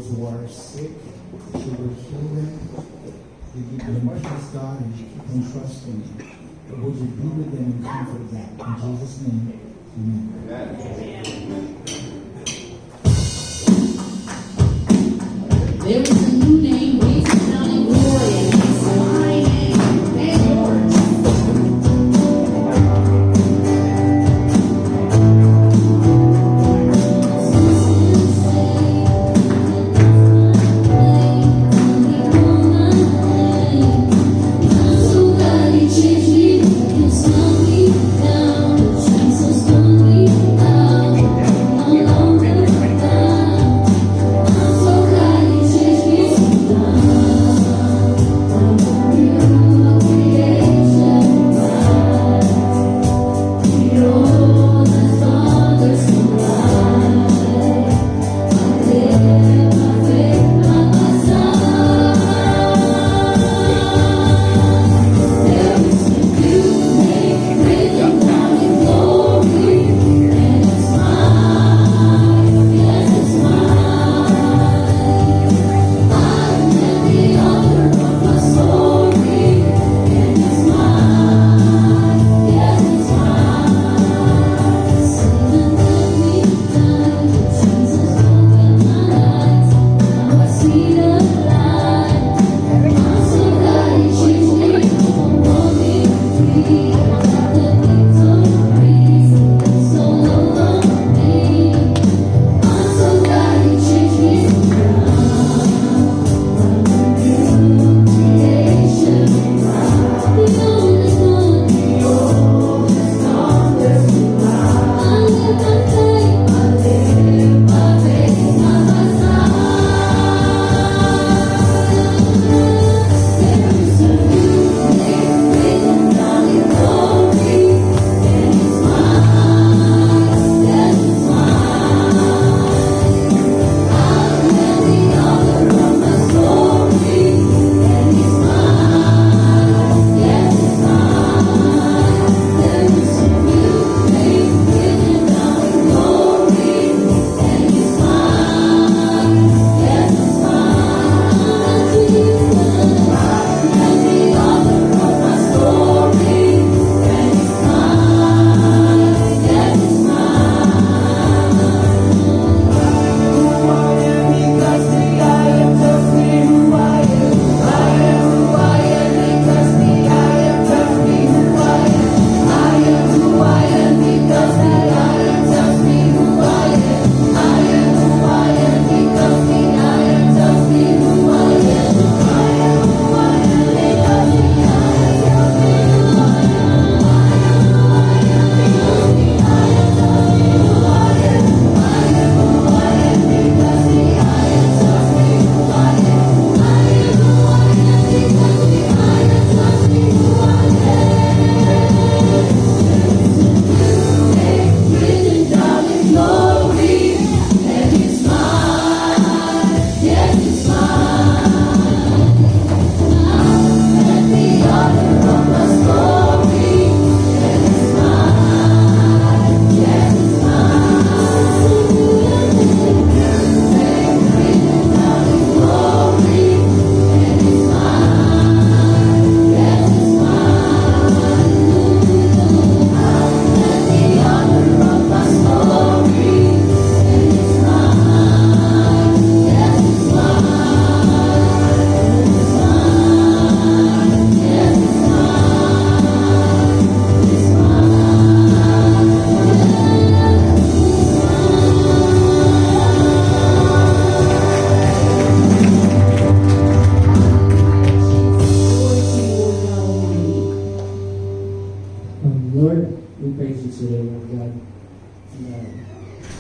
those who are sick, that you will heal them. You give them peace, God, and you keep them trusting you. But would you be with them and comfort them? In Jesus' name, amen. There is a new name, raised down in glory, and it's my name and yours.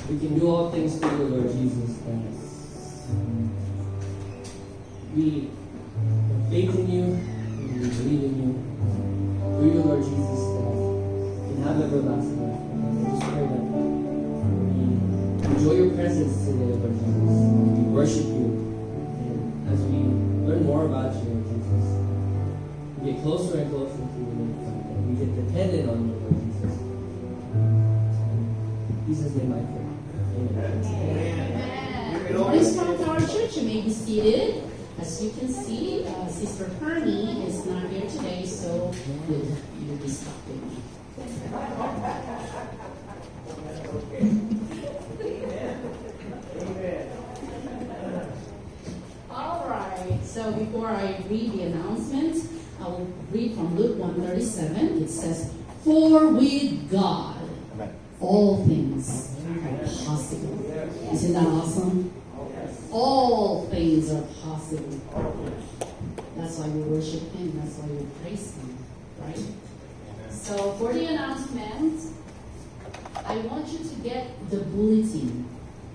We can do all things through the Lord Jesus Christ. We have faith in you, and we believe in you. Through your Lord Jesus Christ, we can have everlasting life. And I just pray that we enjoy your presence today, Lord Jesus. We worship you. And as we learn more about you, Lord Jesus, we get closer and closer to you, Lord God, and we get dependent on you, Lord Jesus. In Jesus' name I pray. Amen. Let's come to our church you may be seated. As you can see, Sister Pernie is not here today, so you'll be stuck with me. All right, so before I read the announcement, I will read from Luke 1:37. It says, "For with God, all things are possible." Isn't that awesome? All things are possible. That's why we worship Him. That's why we praise Him, right? So for the announcement, I want you to get the bulletin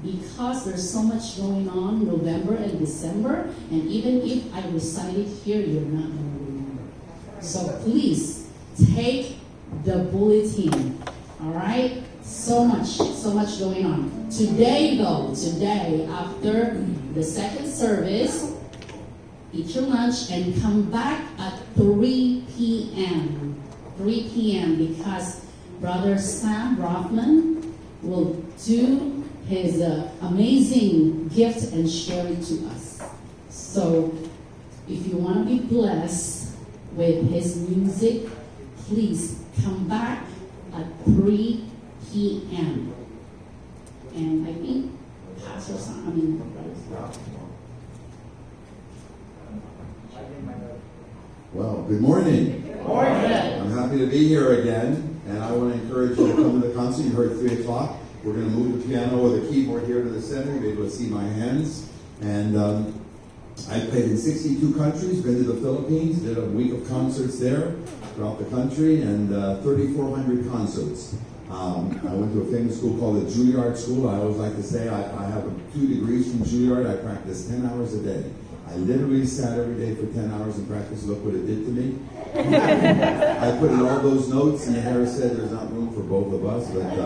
because there's so much going on November and December, and even if I recite it here, you're not going to remember. So please take the bulletin. All right? So much going on. Today, after the second service, eat your lunch and come back at 3 p.m. 3 p.m. because Brother Sam Rothman will do his amazing gift and share it to us. So, if you want to be blessed with his music, please come back at 3 p.m. And I think Pastor Sam, Well, good morning. I'm happy to be here again, and I want to encourage you to come to the concert. You heard 3 o'clock. We're going to move the piano or the keyboard here to the center. You'll be able to see my hands. And I played in 62 countries, been to the Philippines, did a week of concerts there throughout the country, and 3,400 concerts. I went to a famous school called the Juilliard School. I always like to say I have 2 degrees from Juilliard. I practice 10 hours a day. I literally sat every day for 10 hours and practiced. Look what it did to me. I put in all those notes, and the Harris said there's not room for both of us, but I've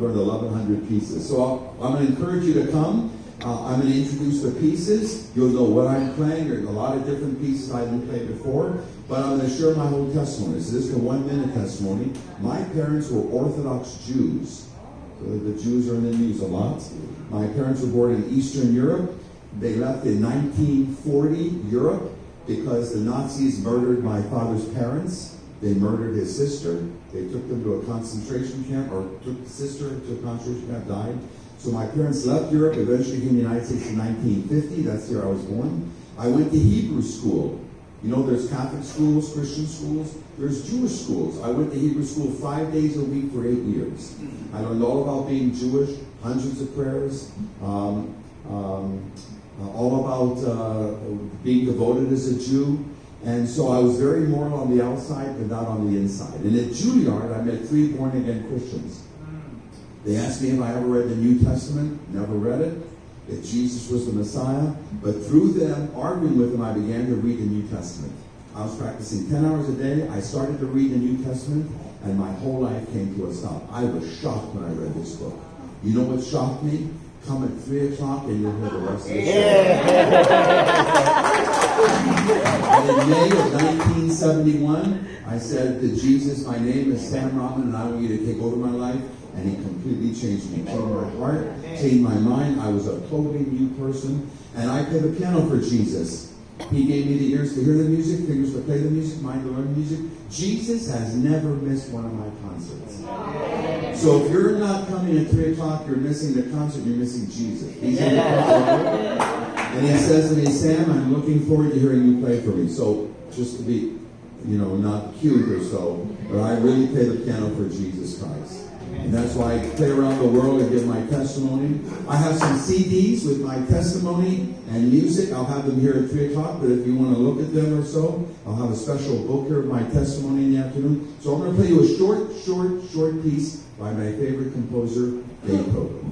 learned 1,100 pieces. So I'm going to encourage you to come. I'm going to introduce the pieces. You'll know what I'm playing. There's a lot of different pieces I didn't play before, but I'm going to share my whole testimony. So this is a 1-minute testimony. My parents were Orthodox Jews. So the Jews are in the news a lot. My parents were born in Eastern Europe. They left in 1940 Europe because the Nazis murdered my father's parents. They murdered his sister. They took them to a concentration camp, or took the sister to a concentration camp, died. So my parents left Europe, eventually came to the United States in 1950. That's the year I was born. I went to Hebrew school. You know, there's Catholic schools, Christian schools, there's Jewish schools. I went to Hebrew school 5 days a week for 8 years. I learned all about being Jewish, hundreds of prayers, all about being devoted as a Jew. And so I was very moral on the outside, but not on the inside. And at Juilliard, I met 3 born-again Christians. They asked me if I ever read the New Testament. Never read it. That Jesus was the Messiah. But through them, arguing with them, I began to read the New Testament. I was practicing 10 hours a day. I started to read the New Testament, and my whole life came to a stop. I was shocked when I read this book. You know what shocked me? Come at 3 o'clock and you'll hear the rest of the story. And in May of 1971, I said to Jesus, my name is Sam Rahman, and I want you to take over my life. And he completely changed me, changed my heart, changed my mind. I was a totally new person. And I played the piano for Jesus. He gave me the ears to hear the music, fingers to play the music, mind to learn the music. Jesus has never missed one of my concerts. So if you're not coming at 3 o'clock, you're missing the concert, you're missing Jesus. He's in the concert. And he says to me, Sam, I'm looking forward to hearing you play for me. So just to be, not cute or so, but I really play the piano for Jesus Christ. And that's why I play around the world and give my testimony. I have some CDs with my testimony and music. I'll have them here at 3 o'clock, but if you want to look at them or so, I'll have a special book here of my testimony in the afternoon. So I'm going to play you a short piece by my favorite composer, Beethoven.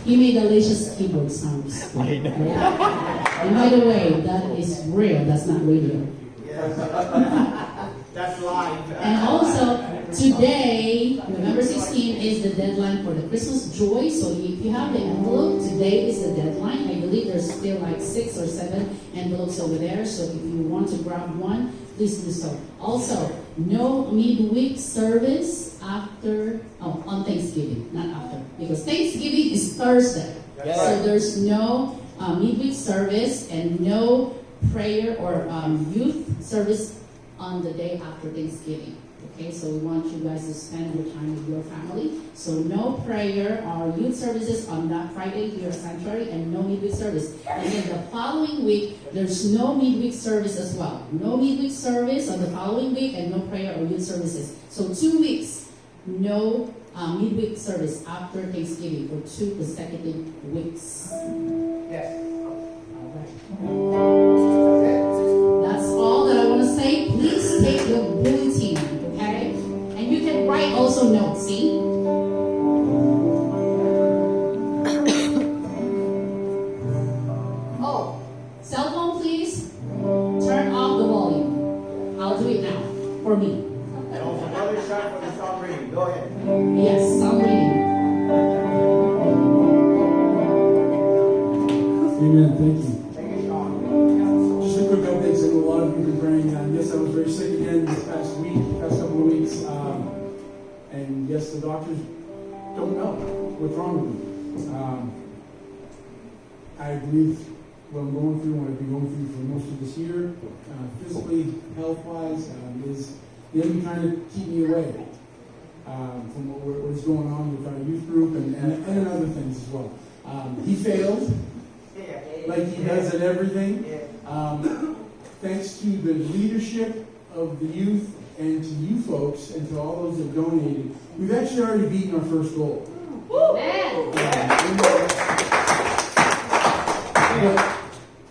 He made Alicia's keyboard sounds. And by the way, that is real. That's not radio. That's live. And also, today, November 16 is the deadline for the Christmas Joy. So if you have the envelope, today is the deadline. I believe there's still like 6 or 7 envelopes over there. So if you want to grab one, please do so. Also, no midweek service on Thanksgiving, not after. Because Thanksgiving is Thursday. Yes. So there's no midweek service and no prayer or youth service on the day after Thanksgiving. Okay, so we want you guys to spend your time with your family. So no prayer or youth services on that Friday here at Sanctuary, and no midweek service. And then the following week, there's no midweek service as well. No midweek service on the following week, and no prayer or youth services. So 2 weeks, no midweek service after Thanksgiving for 2 consecutive weeks. Yes. All right. That's all that I want to say. Please take your bulletin, okay? And you can write also notes, see? Oh, cell phone, please. Turn off the volume. I'll do it now for me. And also another shot for the song reading. Go ahead. Yes, I'm reading. Amen. Thank you. Take it, Sean. Just a quick update. I know a lot of you have been praying. Yes, I was very sick again this past couple of weeks. And yes, the doctors don't know what's wrong with me. I believe what I'm going through, what I've been going through for most of this year, physically, health-wise, is the enemy trying to keep me away from what's going on with our youth group and other things as well. He failed, like he does at everything. Thanks to the leadership of the youth and to you folks and to all those that donated, we've actually already beaten our first goal.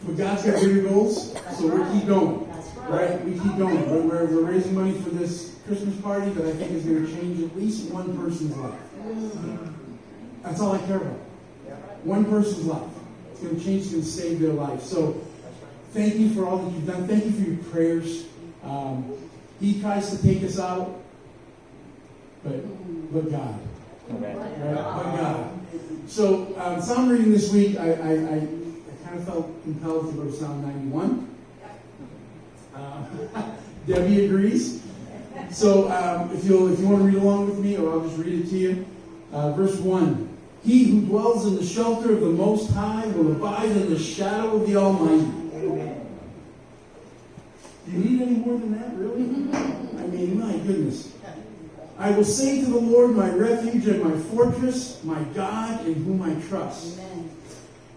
But God's got bigger goals, so we'll keep going. Right? We keep going. We're raising money for this Christmas party that I think is going to change at least one person's life. That's all I care about. One person's life. It's going to change, it's going to save their life. So thank you for all that you've done. Thank you for your prayers. He tries to take us out, but God. Right? But God. So Psalm reading this week, I kind of felt compelled to go to Psalm 91. Debbie agrees. So if you want to read along with me, or I'll just read it to you. Verse 1. He who dwells in the shelter of the Most High will abide in the shadow of the Almighty. Do you need any more than that, really? I mean, my goodness. I will say to the Lord, my refuge and my fortress, my God in whom I trust. Amen.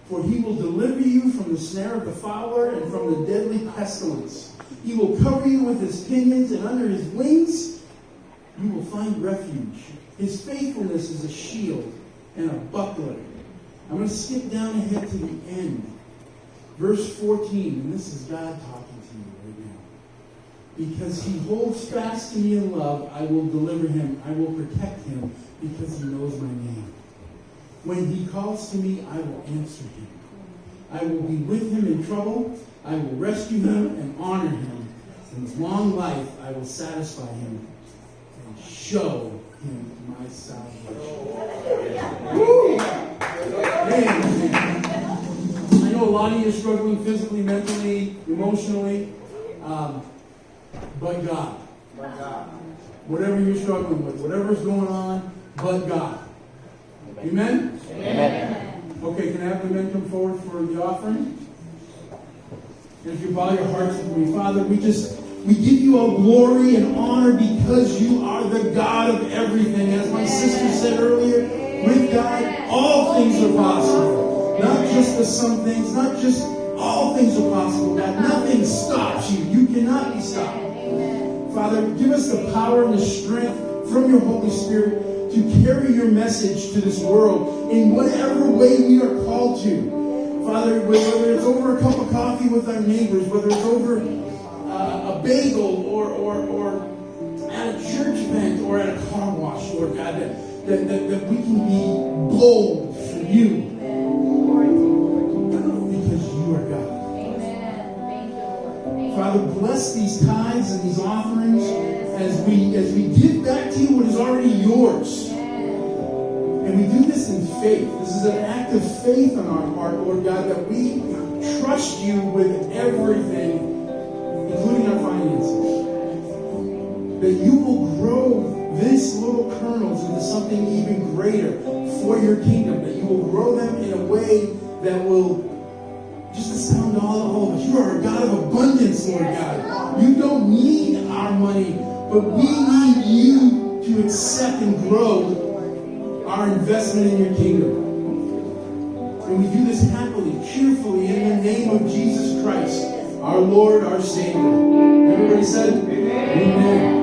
For he will deliver you from the snare of the fowler and from the deadly pestilence. He will cover you with his pinions, and under his wings you will find refuge. His faithfulness is a shield and a buckler. I'm going to skip down ahead to the end. Verse 14, and this is God talking to you right now. Because he holds fast to me in love, I will deliver him. I will protect him because he knows my name. When he calls to me, I will answer him. I will be with him in trouble. I will rescue him and honor him. In long life, I will satisfy him and show him my salvation. Woo! Man, I know a lot of you are struggling physically, mentally, emotionally, but God. Whatever you're struggling with, whatever's going on, but God. Amen? Amen. Okay, can I have the men come forward for the offering? And if you bow your hearts with me, Father, we give you all glory and honor because you are the God of everything. As my sister said earlier, with God, all things are possible. Not just the some things, not just all things are possible. God, nothing stops you. You cannot be stopped. Father, give us the power and the strength from your Holy Spirit to carry your message to this world in whatever way we are called to. Father, whether it's over a cup of coffee with our neighbors, whether it's over a bagel or at a church event or at a car wash, Lord God, that we can be bold for you and these offerings, as we give back to you what is already yours. And we do this in faith. This is an act of faith on our part, Lord God, that we trust you with everything, including our finances. That you will grow these little kernels into something even greater for your kingdom. That you will grow them in a way that will just astound all of us. You are a God of abundance, Lord God. You don't need our money, but we need you to accept and grow our investment in your kingdom. And we do this happily, cheerfully, in the name of Jesus Christ, our Lord, our Savior. Everybody said, Amen.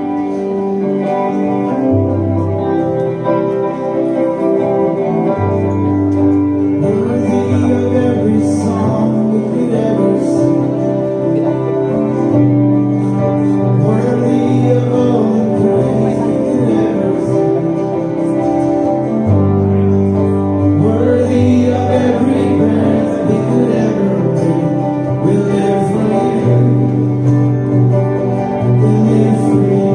Worthy of every song we could ever sing. Worthy of all the praise we could ever sing. Worthy of every breath we could ever breathe. We live for you. We live for you.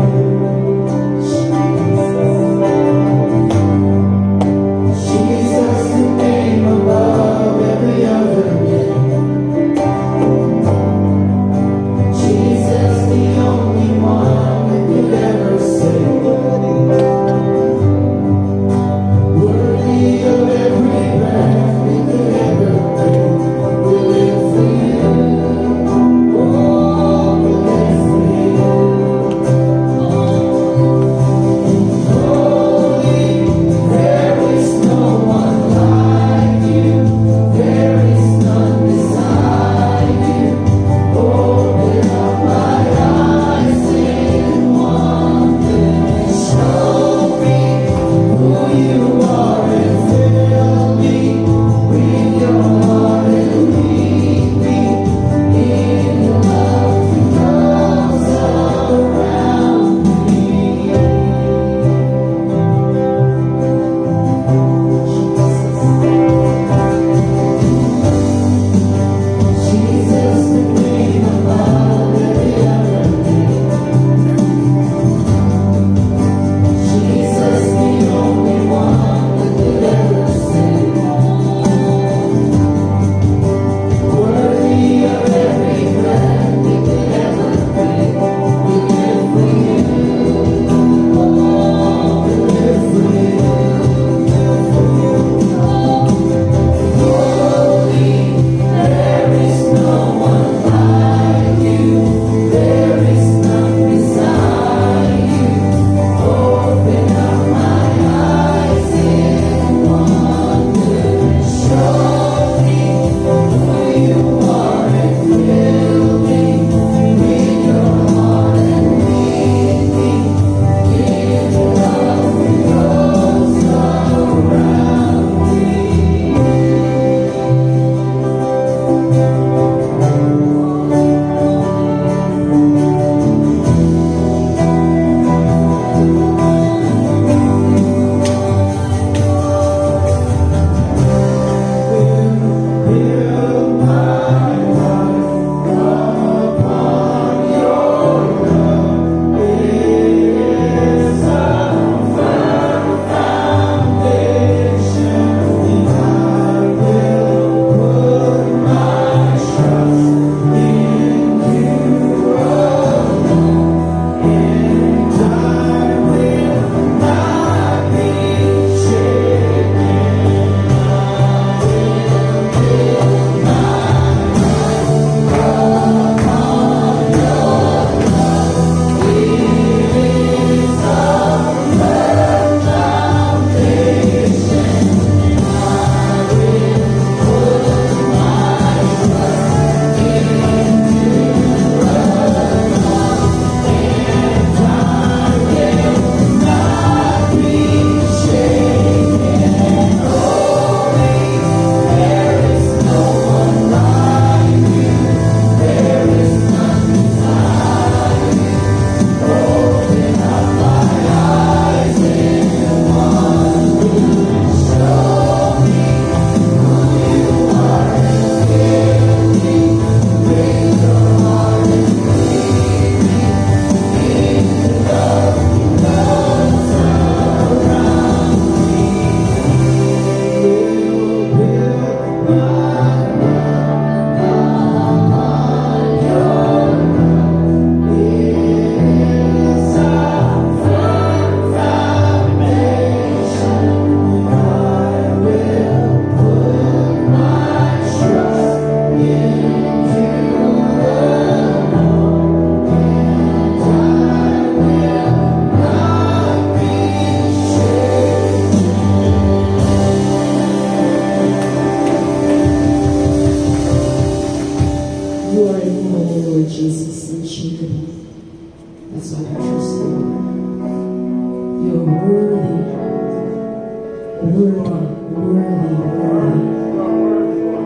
Worthy, worthy.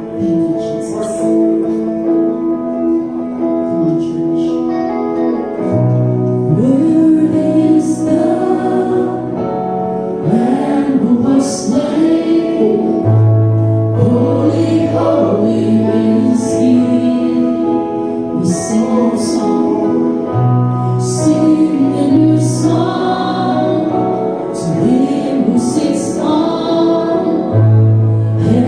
Thank you, Jesus. Come on, church. Worthy is the Lamb who was slain. Holy, holy is He. We sing a song, sing a new song to Him who sits on heaven.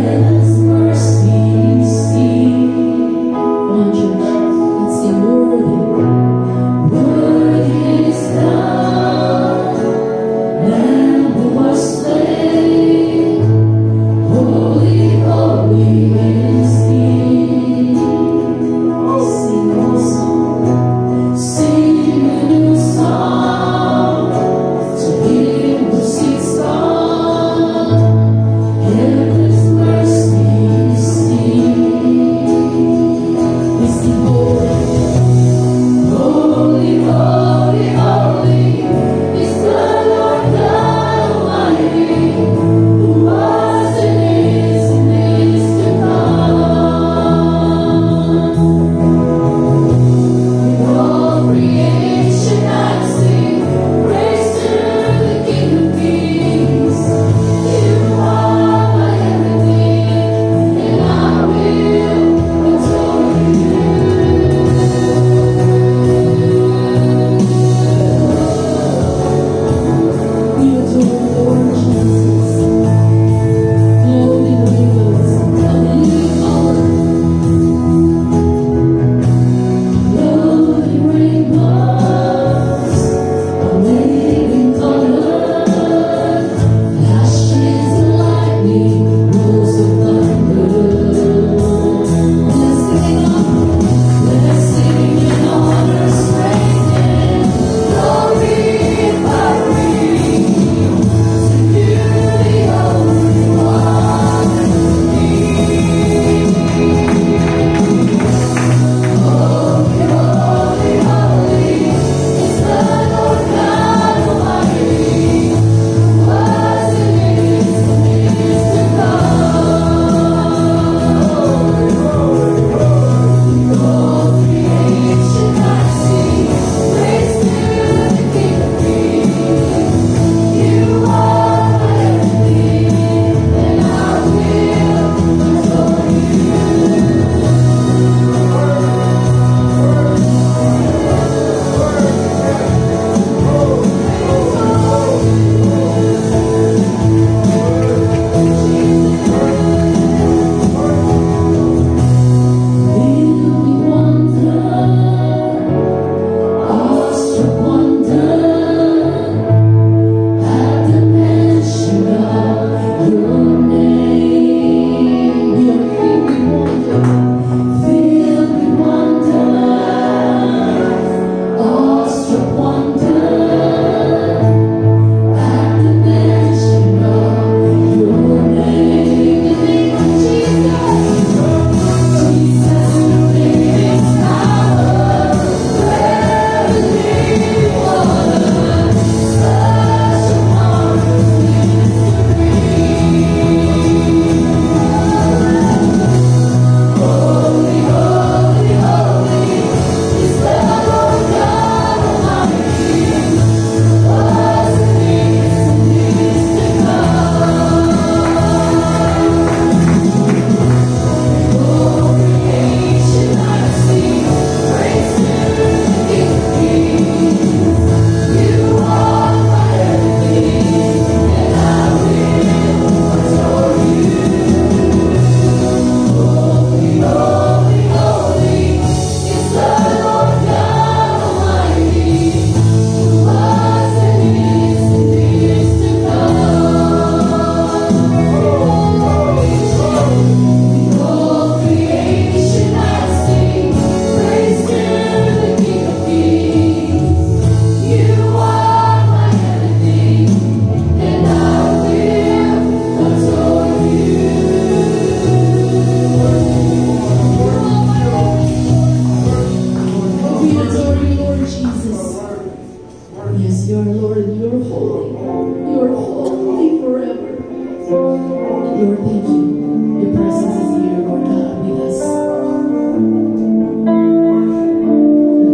Lord, thank you. Your presence is here, Lord God, with us.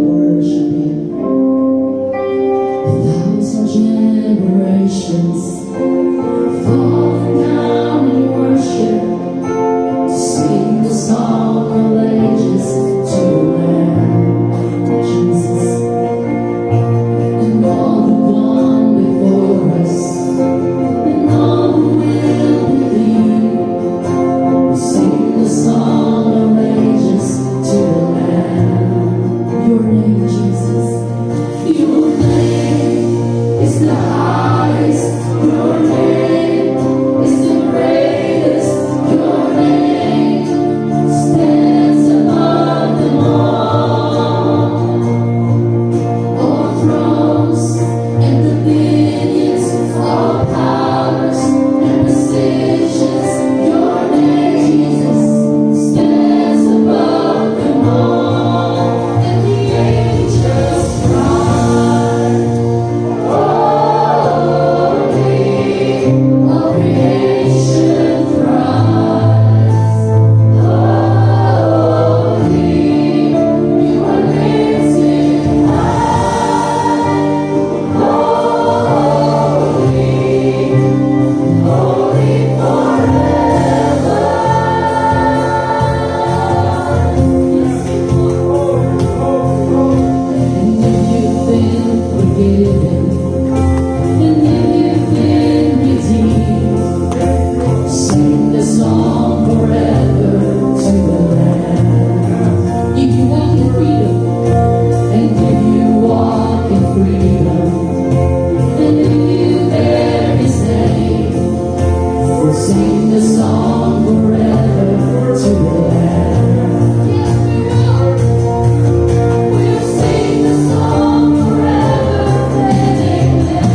Worship Him. 1,000 generations falling down in worship to sing the song of ages to the Lamb, Jesus. And all who've gone before us, and all who will believe, will sing the song of ages to the Lamb. Your name, Jesus. Your name is the highest. Your name is the greatest. Your name stands above them all. All thrones and dominions, all powers and positions. Your name, Jesus, stands above them all. And the angels cry, holy, all creation cries, holy, you are lifted high, holy, holy forever. And if you've been forgiven, and if you've been redeemed, sing the song forever to the Lamb. If you walk in freedom, and if you walk in freedom, and if you bear His name, we'll sing the song forever to the Lamb. Yes, we will. We'll sing the song forever and amen.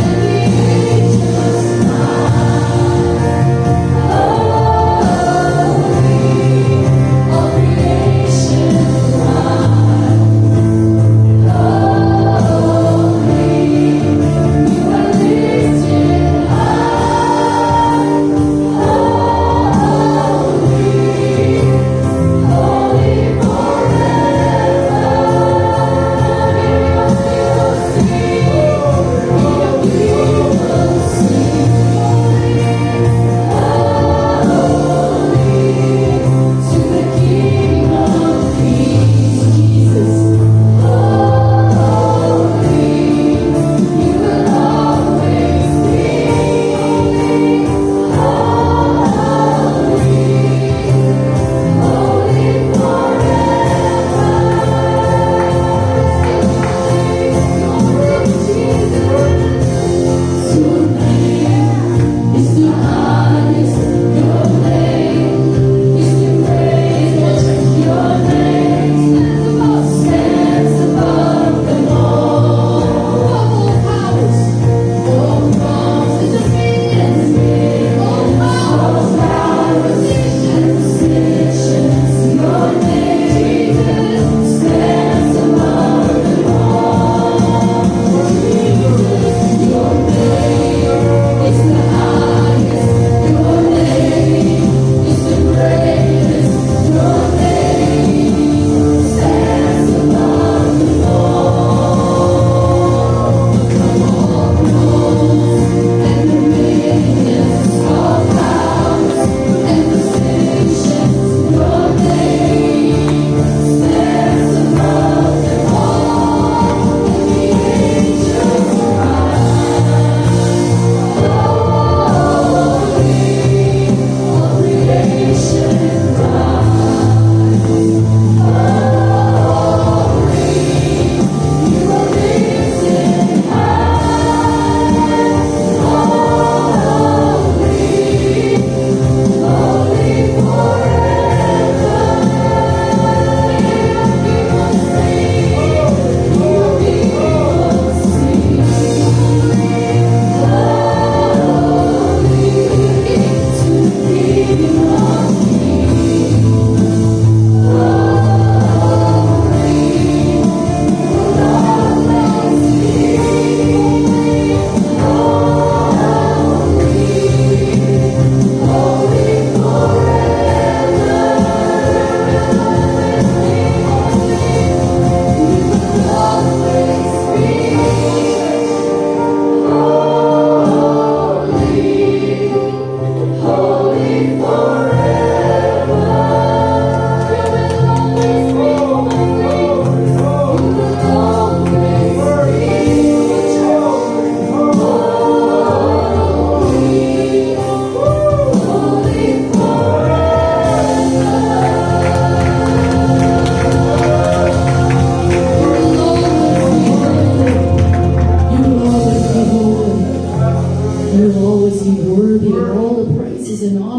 And the angels cry, holy, all creation cries, holy, you are lifted high, holy,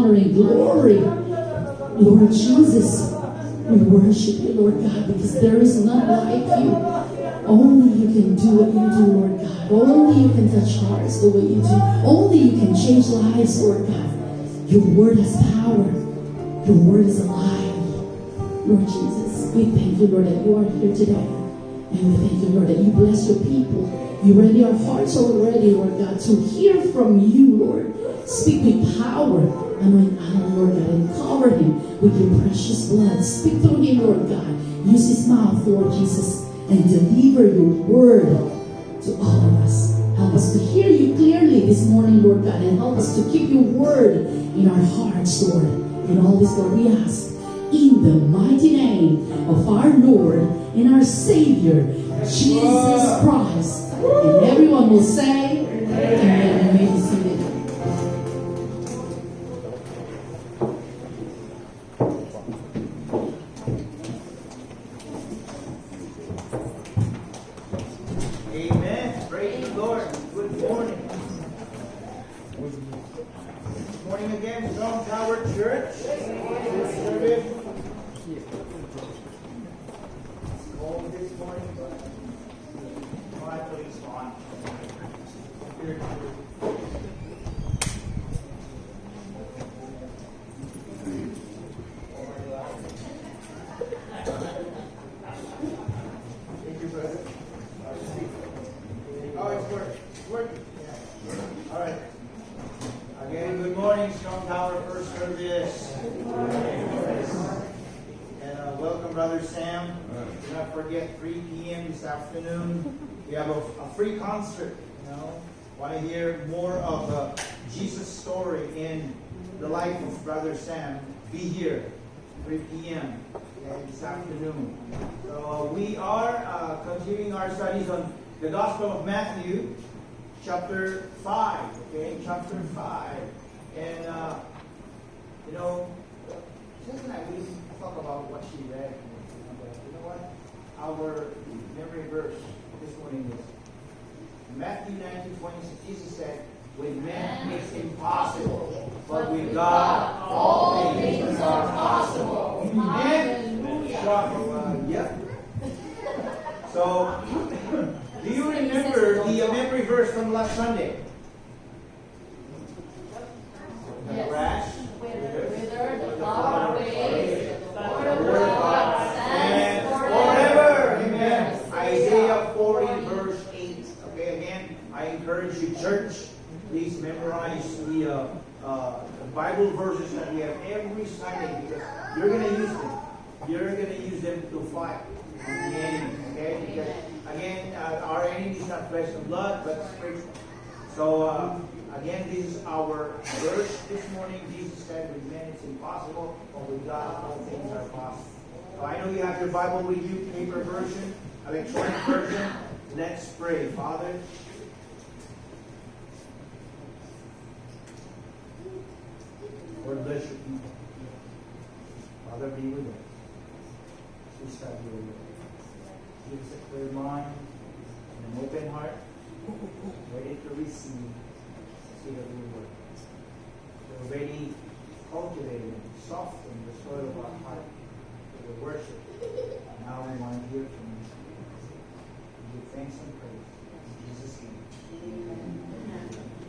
honor and glory. Lord Jesus, we worship you, Lord God, because there is none like you. Only you can do what you do, Lord God. Only you can touch hearts the way you do. Only you can change lives, Lord God. Your word has power. Your word is alive. Lord Jesus, we thank you, Lord, that you are here today. And we thank you, Lord, that you bless your people. You ready our hearts already, Lord God, to hear from you, Lord. Speak with power. Anoint Alan, Lord God, and cover him with your precious blood. Speak through him, Lord God. Use his mouth, Lord Jesus, and deliver your word to all of us. Help us to hear you clearly this morning, Lord God, and help us to keep your word in our hearts, Lord. And all this, Lord, we ask in the mighty name of our Lord and our Savior, Jesus Christ. And everyone will say, Amen. You may be seated. Amen. Praise the Lord. Good morning. Good morning again, Strong Tower Church. Good service. Cold this morning, but my place on. Here. Thank you, brother. Oh, it's working. It's working. Yeah. All right. Again, good morning, Strong Tower First Service. And welcome, Brother Sam. Do not forget 3 p.m. this afternoon. We have a free concert. You know, want to hear more of the Jesus story in the life of Brother Sam? Be here, 3 p.m. This afternoon. So we are continuing our studies on the Gospel of Matthew, chapter 5. Okay, chapter 5. And, you know, just tonight we talk about what she read. You know what? Our memory verse this morning is Matthew 19:26. Jesus said, with man it's impossible, but with God all things are possible. Amen? Yep. So, do you remember the memory verse from last Sunday? The grass, Wither, the flower fades, the word of word of God and stands forever. forever. Amen. Isaiah 40, verse 8. Okay, again, I encourage you, church, please memorize the Bible verses that we have every Sunday because you're going to use them. You're going to use them to fight the enemy. Okay? Because, again, our enemy is not flesh and blood, but spiritual. So, again, this is our verse this morning. Jesus said, with men it's impossible, but with God all things are possible. So I know you have your Bible with you, paper version, electronic version. Let's pray. Father, Lord, bless your people. Father, be with us. Please have your way. Give us a clear mind and an open heart, ready to receive the seed of your word. We're ready, cultivated, and softened the soil of our heart for the worship. Now we want to hear from you. We give thanks and praise in Jesus' name.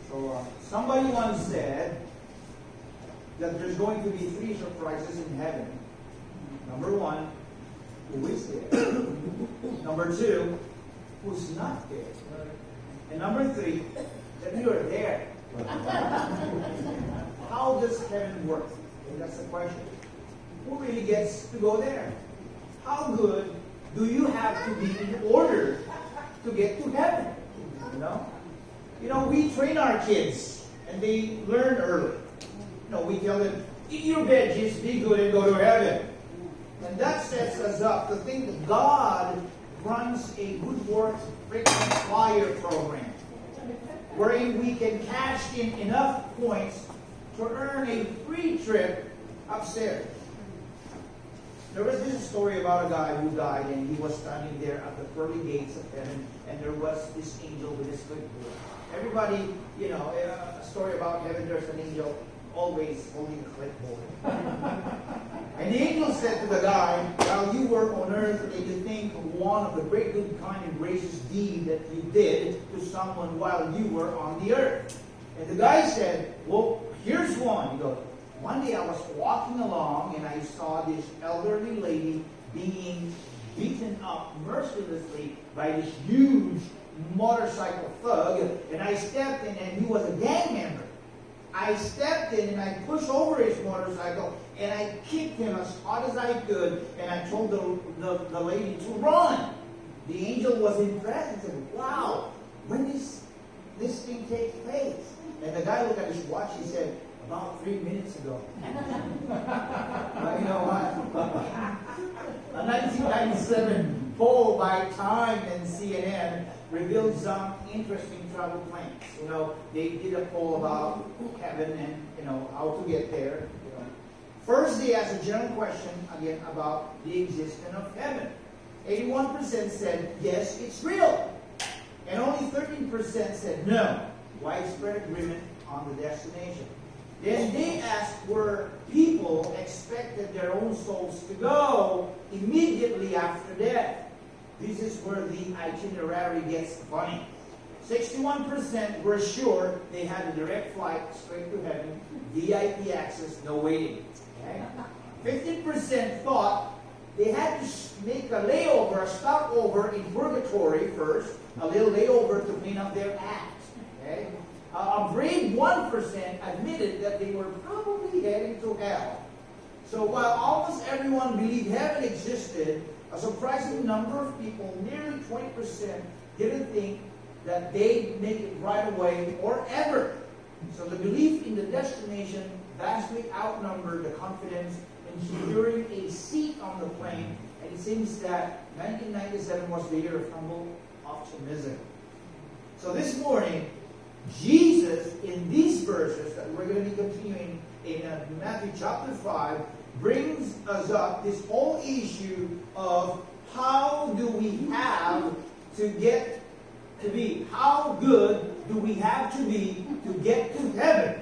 So somebody once said that there's going to be 3 surprises in heaven. Number 1, who is there? Number 2, who's not there? And number 3, that you are there. How does heaven work? And that's the question. Who really gets to go there? How good do you have to be in order to get to heaven? You know, we train our kids and they learn early. We tell them, eat your veggies, be good, and go to heaven. And that sets us up to think that God runs a good works frequent flyer program wherein we can cash in enough points to earn a free trip upstairs. There was this story about a guy who died and he was standing there at the pearly gates of heaven and there was this angel with his clipboard. Everybody, a story about heaven, there's an angel always holding a clipboard. And the angel said to the guy, while you were on earth, did you think of one of the great, good, kind, and gracious deed that you did to someone while you were on the earth? And the guy said, well, here's one. He goes, one day I was walking along and I saw this elderly lady being beaten up mercilessly by this huge motorcycle thug, and I stepped in, and he was a gang member. I stepped in and I pushed over his motorcycle and I kicked him as hard as I could, and I told the lady to run. The angel was impressed and said, wow, when does this thing take place? And the guy looked at his watch, he said, about 3 minutes ago. You know what? A 1997 poll by Time and CNN revealed some interesting travel plans. You know, they did a poll about heaven and, you know, how to get there. You know. First, they asked a general question, again, about the existence of heaven. 81% said, yes, it's real. And only 13% said, no. Widespread agreement on the destination. Then they asked where people expected their own souls to go immediately after death. This is where the itinerary gets funny. 61% were sure they had a direct flight straight to heaven, VIP access, no waiting. Okay? 15% thought they had to make a layover, a stopover in purgatory first, a little layover to clean up their act. Okay? A brave 1% admitted that they were probably heading to hell. So while almost everyone believed heaven existed, a surprising number of people, nearly 20%, didn't think that they'd make it right away or ever. So the belief in the destination vastly outnumbered the confidence in securing a seat on the plane, and it seems that 1997 was the year of humble optimism. So this morning, Jesus, in these verses that we're going to be continuing in Matthew chapter 5, brings us up this whole issue of how do we have to get to be? How good do we have to be to get to heaven?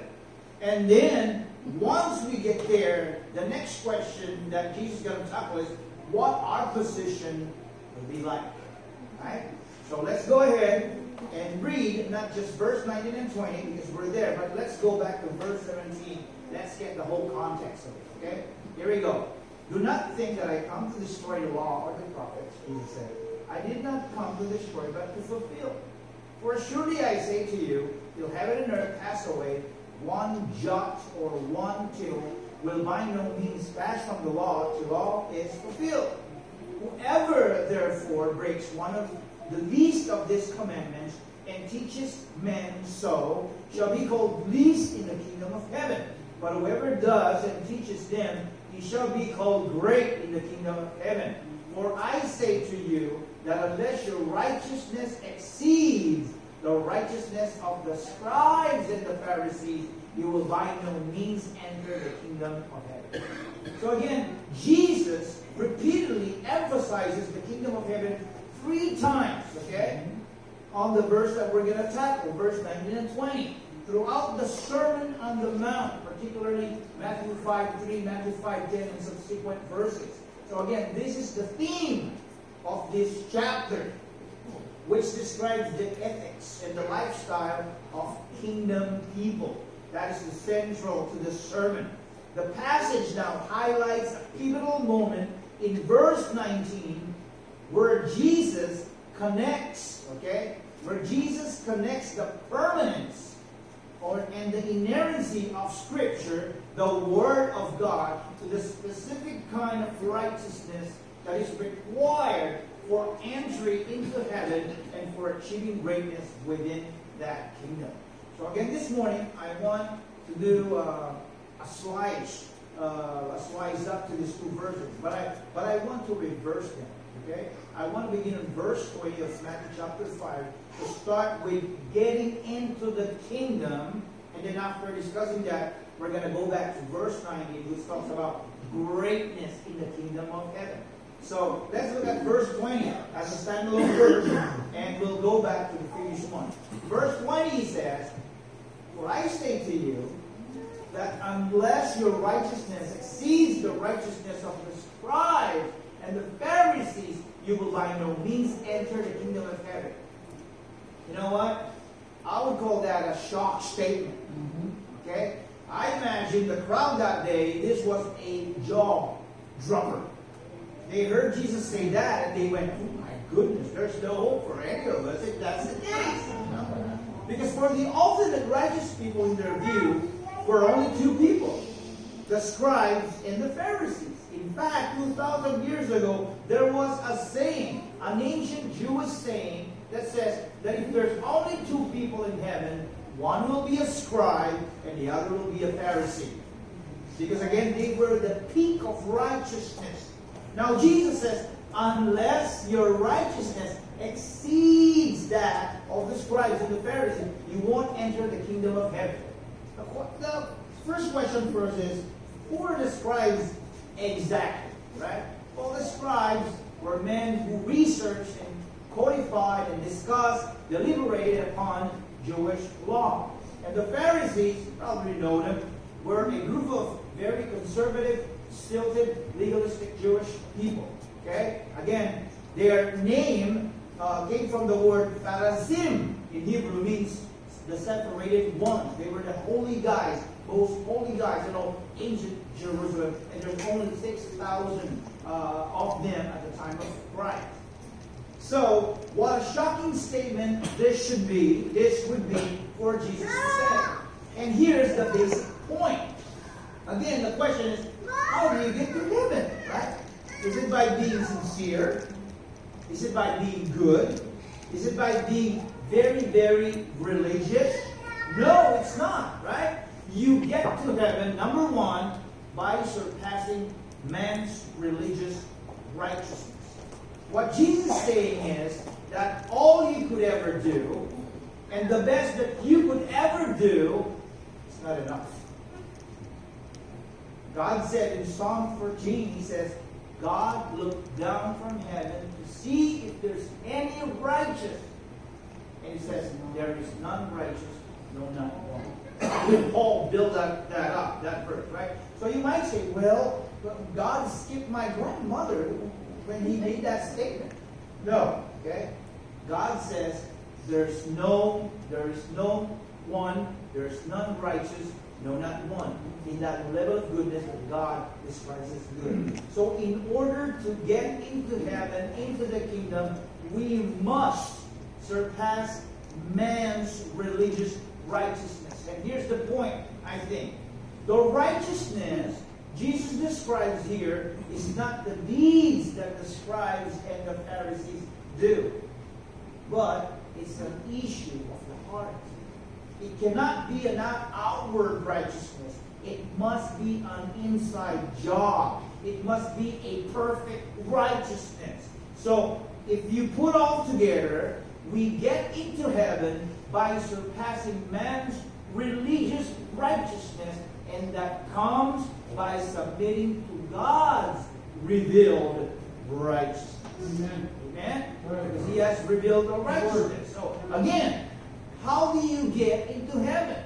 And then, once we get there, the next question that Jesus is going to tackle is, what our position will be like. Right? So let's go ahead and read not just verse 19 and 20 because we're there, but let's go back to verse 17. Let's get the whole context of it. Okay? Here we go. Do not think that I come to destroy the law or the prophets, Jesus said. I did not come to destroy, but to fulfill. For surely I say to you, till heaven and earth pass away, one jot or one tittle will by no means pass from the law till all is fulfilled. Whoever therefore breaks one of the least of these commandments and teaches men so shall be called least in the kingdom of heaven. But whoever does and teaches them, he shall be called great in the kingdom of heaven. For I say to you that unless your righteousness exceeds the righteousness of the scribes and the Pharisees, you will by no means enter the kingdom of heaven. So again, Jesus repeatedly emphasizes the kingdom of heaven 3 times, okay? On the verse that we're going to tackle, verse 19 and 20. Throughout the Sermon on the Mount, particularly Matthew 5:3, Matthew 5:10, and subsequent verses. So again, this is the theme of this chapter, which describes the ethics and the lifestyle of kingdom people. That is the central to the sermon. The passage now highlights a pivotal moment in verse 19 where Jesus connects, where Jesus connects the permanence and the inerrancy of Scripture, the Word of God, to the specific kind of righteousness that is required for entry into heaven and for achieving greatness within that kingdom. So again, this morning, I want to do a slice up to these 2 verses, but I want to reverse them. Okay? I want to begin in verse 20 of Matthew chapter 5 to start with getting into the kingdom, and then after discussing that, we're going to go back to verse 90, which talks about greatness in the kingdom of heaven. So let's look at verse 20 as a standalone verse, and we'll go back to the previous one. Verse 20 says, For I say to you, that unless your righteousness exceeds the righteousness of the scribes and the Pharisees, you will by no means enter the kingdom of heaven. You know what? I would call that a shock statement. Okay? I imagine the crowd that day, this was a jaw dropper. They heard Jesus say that and they went, oh my goodness, there's no hope for any of us if that's the case. Because for the ultimate righteous people in their view were only two people, the scribes and the Pharisees. In fact, 2,000 years ago, there was a saying, an ancient Jewish saying, that says that if there's only two people in heaven, one will be a scribe and the other will be a Pharisee. Because again, they were the peak of righteousness. Now Jesus says, unless your righteousness exceeds that of the scribes and the Pharisees, you won't enter the kingdom of heaven. The first question for us is, who are the scribes exactly? Right? Well, the scribes were men who researched and codified and discussed, deliberated upon Jewish law. And the Pharisees, probably know them, were a group of very conservative, stilted, legalistic Jewish people. Okay? Again, their name came from the word Pharazim. In Hebrew means the separated ones. They were the holy guys, most holy guys in all ancient Jerusalem. And there's only 6,000 of them at the time of Christ. So, what a shocking statement this would be for Jesus to say. And here's the basic point. Again, the question is, how do you get to heaven, right? Is it by being sincere? Is it by being good? Is it by being very, very religious? No, it's not, right? You get to heaven, number one, by surpassing man's religious righteousness. What Jesus is saying is that all you could ever do, and the best that you could ever do, is not enough. God said in Psalm 14, He says, God looked down from heaven to see if there's any righteous. And He says, there is none righteous, no, not one. Paul built that up, that verse, right? So you might say, well, God skipped my grandmother when He made that statement. No, okay? God says, there's none righteous, no, not one. In that level of goodness that God describes as good. So in order to get into heaven, into the kingdom, we must surpass man's religious righteousness. And here's the point, I think. The righteousness Jesus describes here is not the deeds that the scribes and the Pharisees do, but it's an issue of the heart. It cannot be an outward righteousness. It must be an inside job. It must be a perfect righteousness. So, if you put all together, we get into heaven by surpassing man's religious righteousness, and that comes by submitting to God's revealed righteousness. Amen? Amen? Because He has revealed the righteousness. So, again, how do you get into heaven?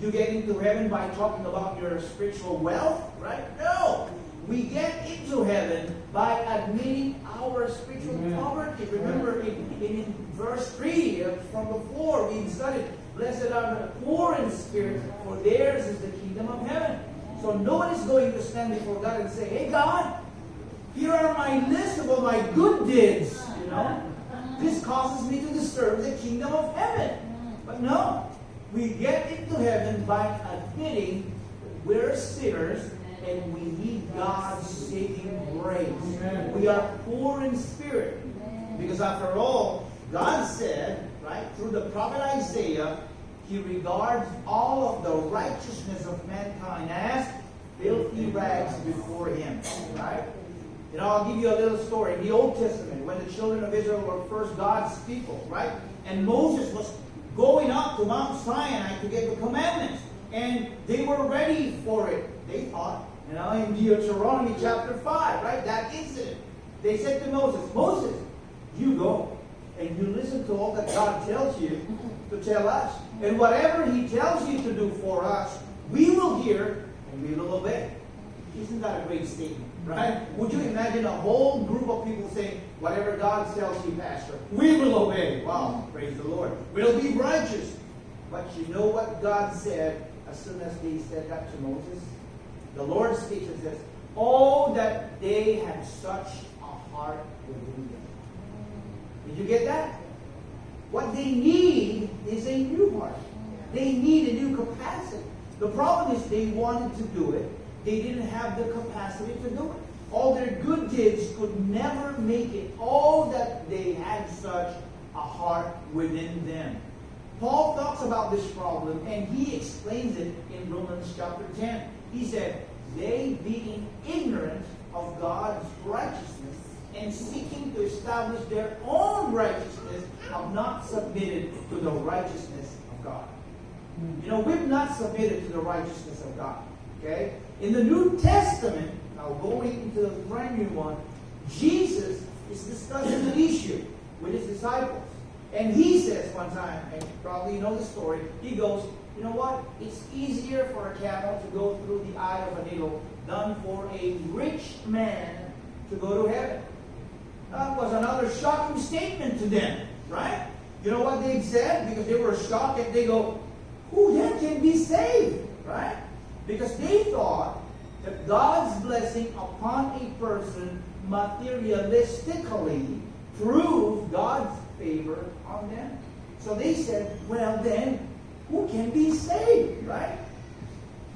You get into heaven by talking about your spiritual wealth, right? No. We get into heaven by admitting our spiritual poverty. Remember in verse 3 from before, we studied, blessed are the poor in spirit, for theirs is the kingdom of heaven. So no one is going to stand before God and say, hey God, here are my list of all my good deeds. You know, this causes me to disturb the kingdom of heaven. But no, we get into heaven by admitting we're sinners and we need God's saving grace. We are poor in spirit. Because after all, God said, right, through the prophet Isaiah, He regards all of the righteousness of mankind as filthy rags before Him. Right? You know, I'll give you a little story. In the Old Testament, when the children of Israel were first God's people, right? And Moses was going up to Mount Sinai to get the commandments. And they were ready for it, they thought. You know, in Deuteronomy chapter 5, right? That incident. They said to Moses, Moses, you go and you listen to all that God tells you to tell us. And whatever He tells you to do for us, We will hear and we will obey. Isn't that a great statement, right? Would you imagine a whole group of people saying, whatever God tells you, Pastor, we will obey. Wow, praise the Lord. We'll be righteous. But you know what God said as soon as they said that to Moses? The Lord speaks and says, oh, that they had such a heart within them. Did you get that? What they need is a new heart. They need a new capacity. The problem is they wanted to do it. They didn't have the capacity to do it. All their good deeds could never make it. Oh, that they had such a heart within them. Paul talks about this problem and he explains it in Romans chapter 10. He said, they being ignorant of God's righteousness and seeking to establish their own righteousness have not submitted to the righteousness of God. You know, we've not submitted to the righteousness of God. Okay? In the New Testament, now going into the brand new one, Jesus is discussing an issue with his disciples. And he says one time, and you probably know the story, he goes, you know what? It's easier for a camel to go through the eye of a needle than for a rich man to go to heaven. That was another shocking statement to them, right? You know what they said? Because they were shocked and they go, who then can be saved, right? Because they thought that God's blessing upon a person materialistically proved God's favor on them. So they said, well then, who can be saved, right?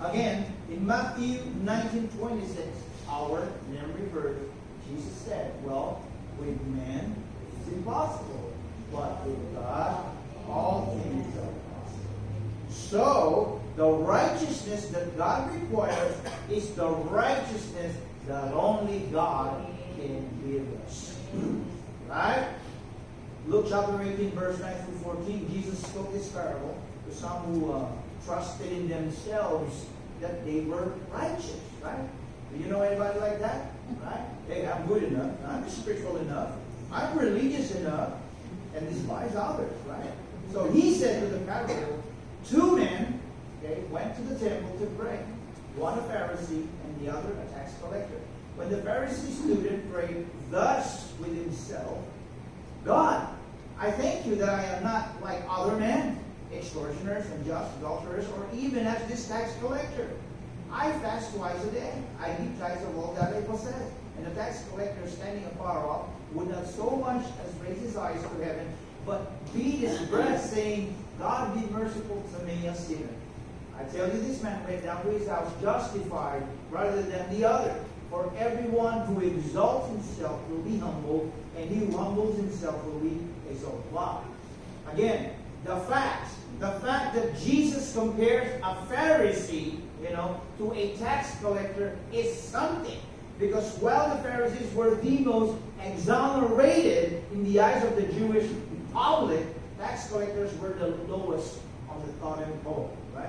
Again, in Matthew 19:26, our memory verse, Jesus said, well, with man it's impossible, but with God all things are possible. So, the righteousness that God requires is the righteousness that only God can give us. Right? Luke chapter 18, verse 9 through 14, Jesus spoke this parable to some who trusted in themselves that they were righteous. Right? Do you know anybody like that? Right? Hey, I'm good enough. I'm spiritual enough. I'm religious enough. And despise others. Right? So he said to the parable, two men went to the temple to pray. One a Pharisee and the other a tax collector. When the Pharisee stood and prayed thus with himself, God, I thank you that I am not like other men, extortioners, unjust, adulterers, or even as this tax collector. I fast twice a day. I give tithes of all that I possess. And the tax collector, standing afar off, would not so much as raise his eyes to heaven, but beat his breast, saying, God be merciful to me, a sinner. I tell you, this man went down to his house justified rather than the other. For everyone who exalts himself will be humbled, and he who humbles himself will be exalted. Wow. Again, the fact that Jesus compares a Pharisee, to a tax collector is something. Because while the Pharisees were the most exonerated in the eyes of the Jewish public, tax collectors were the lowest on the totem pole, right?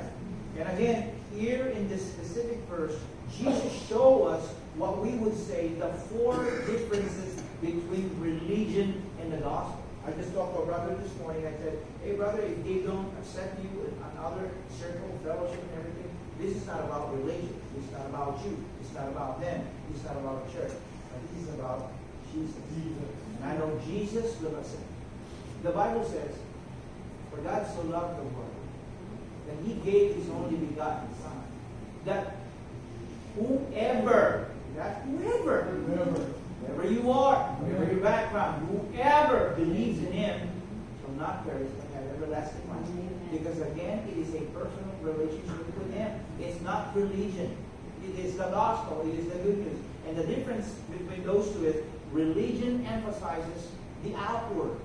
And again, here in this specific verse, Jesus shows us what we would say the four differences between religion and the gospel. I just talked to a brother this morning. I said, hey brother, if they don't accept you in another circle, fellowship and everything, this is not about religion. This is not about you. It's not about them. This is not about the church. But this is about Jesus. And I know Jesus will accept. The Bible says, for God so loved the world that he gave his only begotten Son, that whoever you are, wherever your background, whoever believes in him shall not perish but have everlasting life. Because again, it is a personal relationship with him. It's not religion. It is the gospel. It is the good news. And the difference between those two is religion emphasizes the outward.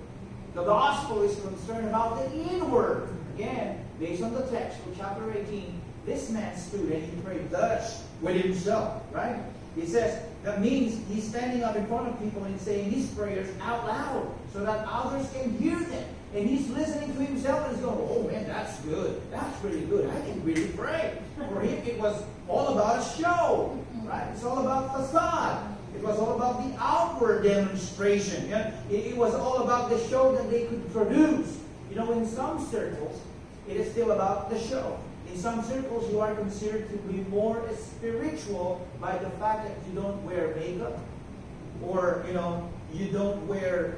The gospel is concerned about the inward. Again, based on the text from chapter 18, this man stood and he prayed thus with himself, right? He says, that means he's standing up in front of people and saying his prayers out loud so that others can hear them. And he's listening to himself and he's going, oh man, that's good. That's really good. I can really pray. For him, it was all about a show, right? It's all about facade. It was all about the outward demonstration. It was all about the show that they could produce. In some circles, it is still about the show. In some circles, you are considered to be more spiritual by the fact that you don't wear makeup, or you don't wear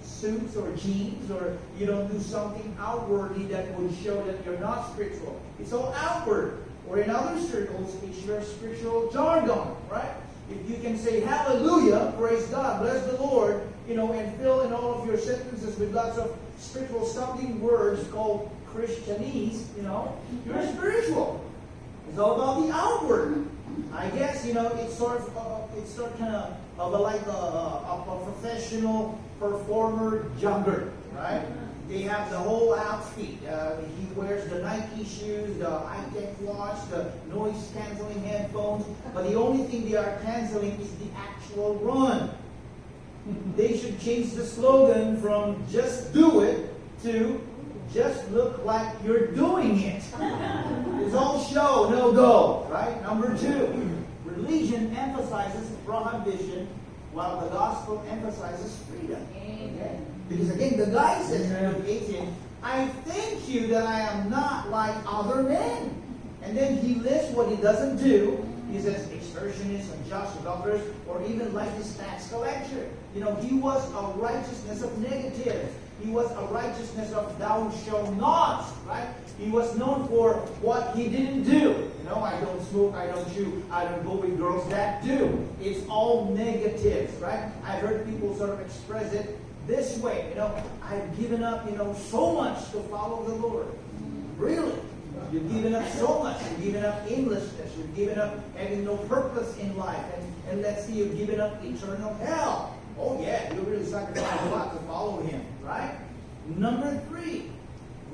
suits or jeans, or you don't do something outwardly that would show that you're not spiritual. It's all outward. Or in other circles, it's your spiritual jargon, right? If you can say hallelujah, praise God, bless the Lord, and fill in all of your sentences with lots of spiritual sounding words called Christianese, you're spiritual. It's all about the outward. I guess, it's sort of kind of like a professional performer jogger, right? They have the whole outfit. He wears the Nike shoes, the high-tech watch, the noise-canceling headphones. But the only thing they are canceling is the actual run. They should change the slogan from "just do it" to "just look like you're doing it." It's all show, no go, right? Number 2, religion emphasizes prohibition, while the gospel emphasizes freedom. Okay? Because again, the guy says in Luke 18, "I thank you that I am not like other men." And then he lists what he doesn't do. He says extortionists, unjust, adulterers, or even like this tax collector. He was a righteousness of negatives. He was a righteousness of thou shalt not, right? He was known for what he didn't do. I don't smoke, I don't chew, I don't go with girls that do. It's all negatives, right? I've heard people sort of express it this way. I've given up, so much to follow the Lord. Really? You've given up so much. You've given up aimlessness. You've given up having no purpose in life. And let's see, you've given up eternal hell. Oh yeah, you really sacrificed a lot to follow Him, right? Number 3,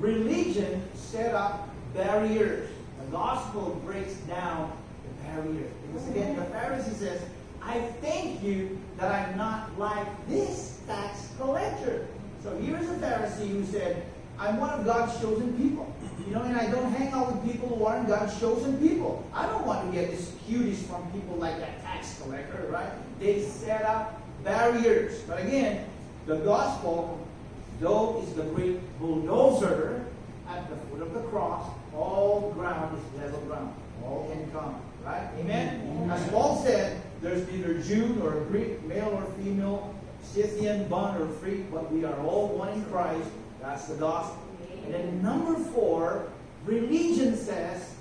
religion set up barriers. The gospel breaks down the barriers. Because again, the Pharisee says, "I thank you that I'm not like this tax collector." So here's a Pharisee who said, "I'm one of God's chosen people. And I don't hang out with people who aren't God's chosen people. I don't want to get these cuties from people like that tax collector," right? They set up barriers. But again, the gospel, though, is the great bulldozer at the foot of the cross. All ground is level ground. All can come, right? Amen? As Paul said, there's neither Jew nor Greek, male or female, Scythian, bond or free, but we are all one in Christ. That's the gospel. And then number 4, religion says,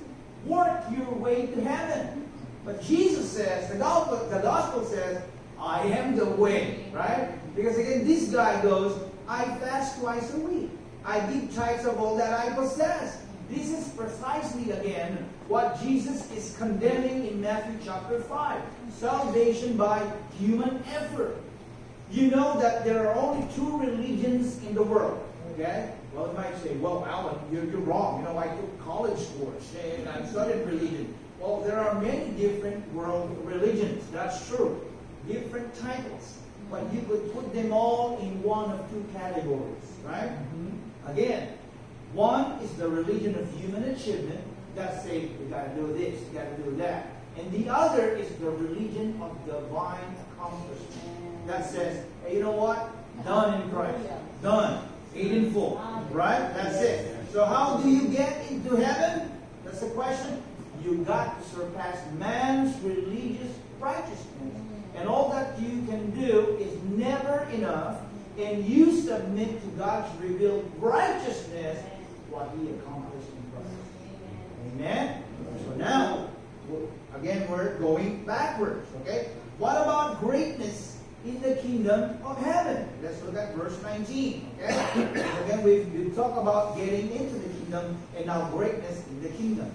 work your way to heaven. But Jesus says, the gospel says, I am the way, right? Because again, this guy goes, I fast twice a week. I give tithes of all that I possess. This is precisely, again, what Jesus is condemning in Matthew chapter 5. Salvation by human effort. You know that there are only 2 religions in the world. Okay? Well, you might say, well, Alan, you're wrong. I took college course and I studied religion. Well, there are many different world religions. That's true. Different titles. But you could put them all in one of 2 categories, right? Again, one is the religion of human achievement that says you got to do this, you got to do that. And the other is the religion of divine accomplishment that says, hey, you know what? Done in Christ. Done. Paid in full. Right? That's it. So how do you get into heaven? That's the question. You got to surpass man's religious righteousness. And all that you can do is never enough, and you submit to God's revealed righteousness, what He accomplished in Christ. Amen? So now, again, we're going backwards. Okay? What about greatness in the kingdom of heaven? Let's look at verse 19. Okay? Again, we talk about getting into the kingdom, and now greatness in the kingdom.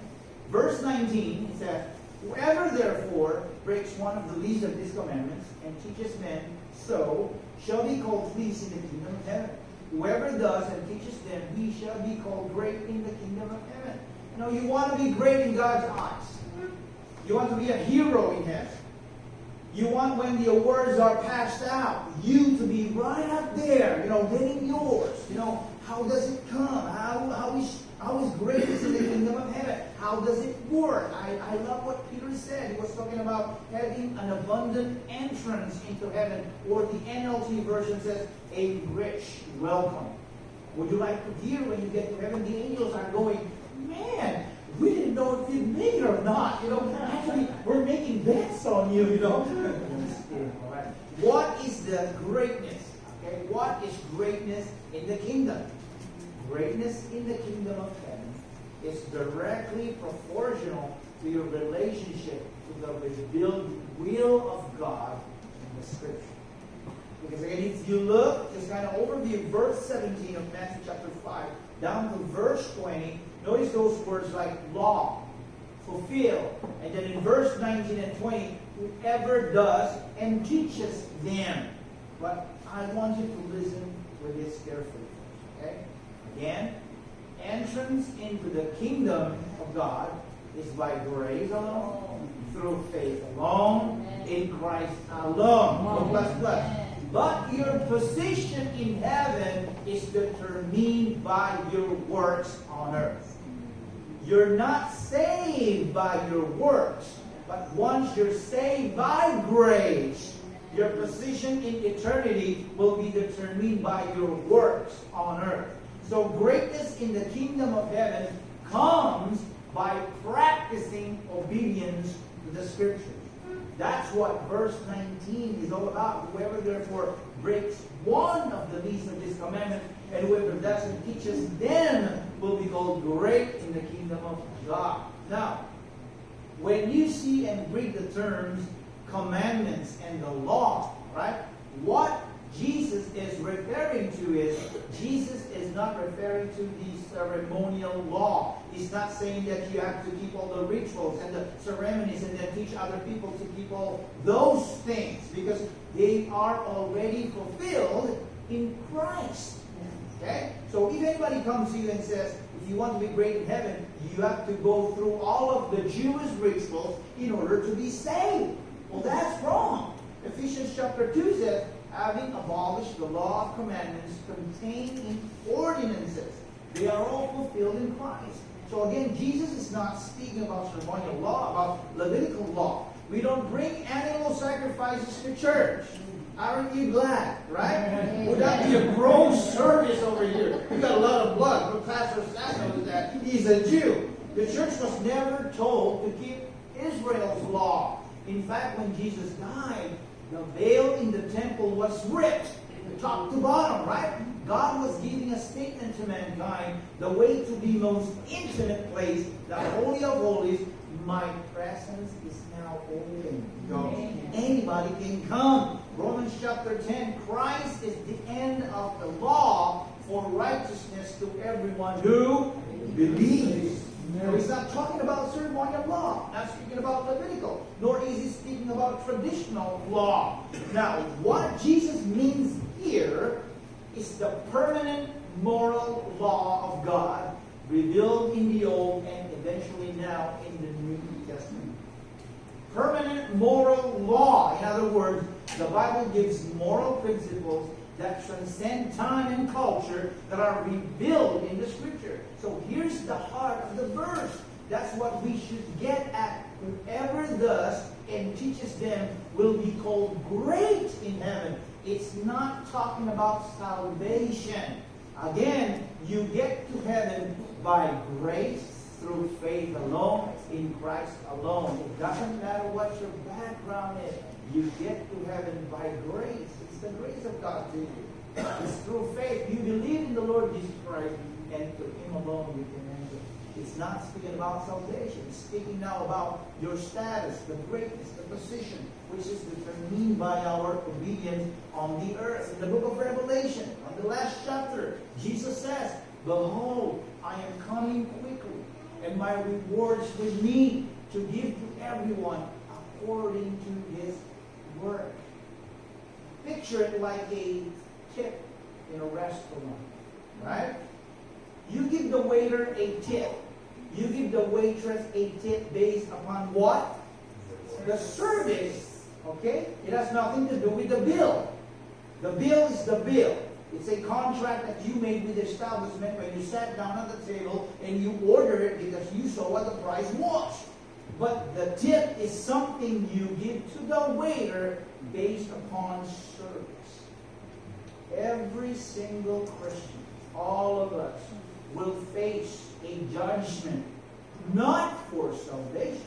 Verse 19 says, whoever therefore breaks one of the least of these commandments and teaches men so shall be called least in the kingdom of heaven. Whoever does and teaches them, he shall be called great in the kingdom of heaven. You want to be great in God's eyes. You want to be a hero in heaven. You want, when the awards are passed out, you to be right up there, getting yours. How does it come? How is greatness in the kingdom of heaven? How does it work? I love what Peter said. He was talking about having an abundant entrance into heaven, or the NLT version says, a rich welcome. Would you like to hear when you get to heaven? The angels are going, man, we didn't know if you'd make it or not. Actually, we're making bets on you, All right. What is the greatness? Okay, what is greatness in the kingdom? Greatness in the kingdom of heaven is directly proportional to your relationship to the revealed will of God in the Scripture. Because again, if you look, just kind of overview verse 17 of Matthew chapter 5, down to verse 20, notice those words like law, fulfill, and then in verse 19 and 20, whoever does and teaches them. But I want you to listen with this carefully. Okay? Again, entrance into the kingdom of God is by grace alone, through faith alone, in Christ alone. No plus plus. But your position in heaven is determined by your works on earth. You're not saved by your works, but once you're saved by grace, your position in eternity will be determined by your works on earth. So greatness in the kingdom of heaven comes by practicing obedience to the Scriptures. That's what verse 19 is all about. Whoever therefore breaks one of the least of his commandments, and whoever does and teaches them will be called great in the kingdom of God. Now, when you see and read the terms commandments and the law, right? What Jesus is referring to is, Jesus is not referring to the ceremonial law. He's not saying that you have to keep all the rituals and the ceremonies and then teach other people to keep all those things, because they are already fulfilled in Christ. Okay? So if anybody comes to you and says, if you want to be great in heaven, you have to go through all of the Jewish rituals in order to be saved. Well, that's wrong. Ephesians chapter 2 says, having abolished the law of commandments contained in ordinances, they are all fulfilled in Christ. So again, Jesus is not speaking about ceremonial law, about Levitical law. We don't bring animal sacrifices to church. Aren't you glad, right? Would that be a gross service over here? We got a lot of blood. But Pastor Sam knows that he's a Jew. The church was never told to keep Israel's law. In fact, when Jesus died, the veil in the temple was ripped, top to bottom, right? God was giving a statement to mankind, the way to the most intimate place, the Holy of Holies. My presence is now open. Anybody can come. Romans chapter 10, Christ is the end of the law for righteousness to everyone who believes. So he's not talking about ceremonial law, not speaking about Levitical, nor is he speaking about traditional law. Now, what Jesus means here is the permanent moral law of God revealed in the Old and eventually now in the New Testament. Permanent moral law. In other words, the Bible gives moral principles that transcend time and culture that are revealed in the Scripture. So here's the heart of the verse. That's what we should get at. Whoever does and teaches them will be called great in heaven. It's not talking about salvation. Again, you get to heaven by grace through faith alone, in Christ alone. It doesn't matter what your background is. You get to heaven by grace. It's the grace of God to you. It's through faith. You believe in the Lord Jesus Christ, and to Him alone you can enter. It's not speaking about salvation. It's speaking now about your status, the greatness, the position, which is determined by our obedience on the earth. In the book of Revelation, on the last chapter, Jesus says, behold, I am coming quickly, and my rewards with me to give to everyone according to his work. Picture it like a tip in a restaurant, right? You give the waiter a tip. You give the waitress a tip based upon what? The service. Okay? It has nothing to do with the bill. The bill is the bill. It's a contract that you made with the establishment when you sat down at the table and you ordered it because you saw what the price was. But the tip is something you give to the waiter based upon service. Every single Christian, all of us, will face a judgment, not for salvation,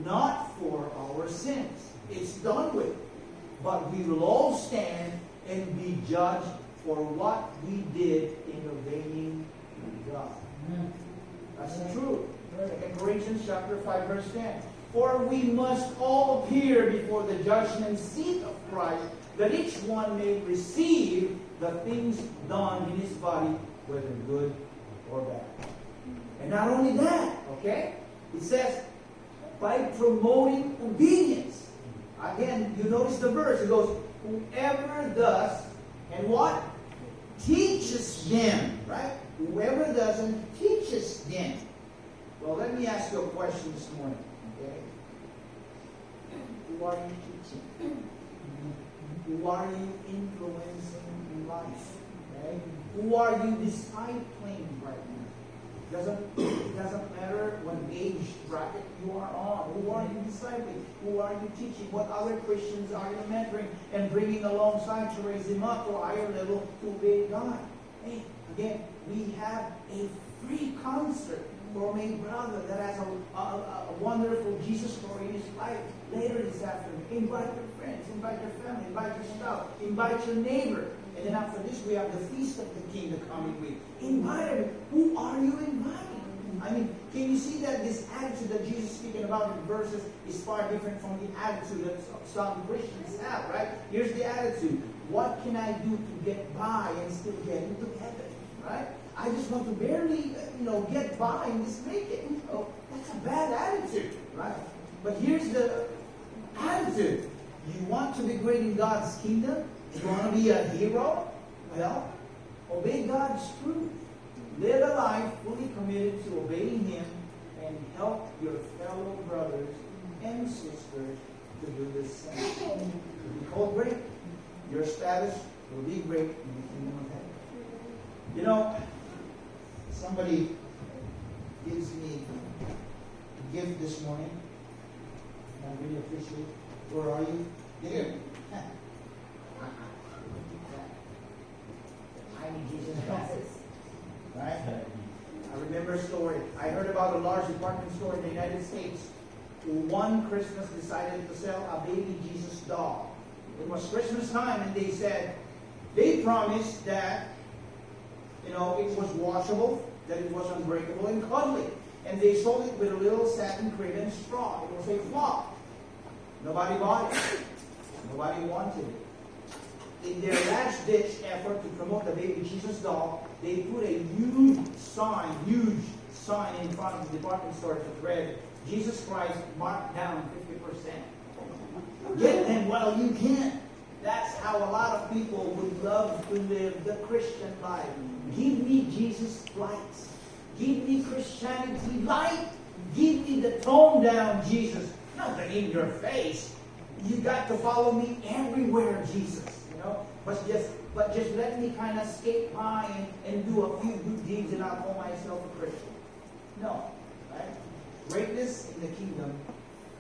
not for our sins. It's done with. But we will all stand and be judged for what we did in obeying God. That's the truth. In Corinthians chapter 5, verse 10. For we must all appear before the judgment seat of Christ, that each one may receive the things done in his body, whether good or bad. And not only that, okay? It says, by promoting obedience. Again, you notice the verse. It goes, whoever does, and what? Teaches them, right? Whoever does and teaches them. Well, let me ask you a question this morning, okay? Who are you teaching? Who are you influencing in life? Okay? Who are you discipling right now? It doesn't matter what age bracket you are on. Who are you discipling? Who are you teaching? What other Christians are you mentoring and bringing alongside to raise them up to a higher level to obey God? Hey, again, we have a free concert from a brother that has a wonderful Jesus story in his life later this afternoon. Invite your friends, invite your family, invite your spouse, invite your neighbor. And then after this, we have the Feast of the King the coming week. Invite them. Who are you inviting? I mean, can you see that this attitude that Jesus is speaking about in verses is far different from the attitude that some Christians have, right? Here's the attitude. What can I do to get by and still get into heaven, right? I just want to barely, get by and just make it. Oh, that's a bad attitude, right? But here's the attitude. You want to be great in God's kingdom? You want to be a hero? Well, obey God's truth. Live a life fully committed to obeying Him and help your fellow brothers and sisters to do the same. You'll be called great. Your status will be great in the kingdom of heaven. Somebody gives me a gift this morning. And I really appreciate it. Where are you? Here. Tiny Jesus glasses. Right? I remember a story. I heard about a large department store in the United States who one Christmas decided to sell a baby Jesus doll. It was Christmas time, and they promised that it was washable, that it was unbreakable and cuddly. And they sold it with a little satin crib and straw. It was a flop. Nobody bought it. Nobody wanted it. In their last-ditch effort to promote the baby Jesus doll, they put a huge sign in front of the department store that read, Jesus Christ marked down 50%. Get them while you can. That's how a lot of people would love to live the Christian life. Give me Jesus light. Give me Christianity light. Give me the toned down Jesus. Nothing in your face. You got to follow me everywhere, Jesus. But just let me kind of skate by and do a few good deeds and I'll call myself a Christian. No. Right? Greatness in the kingdom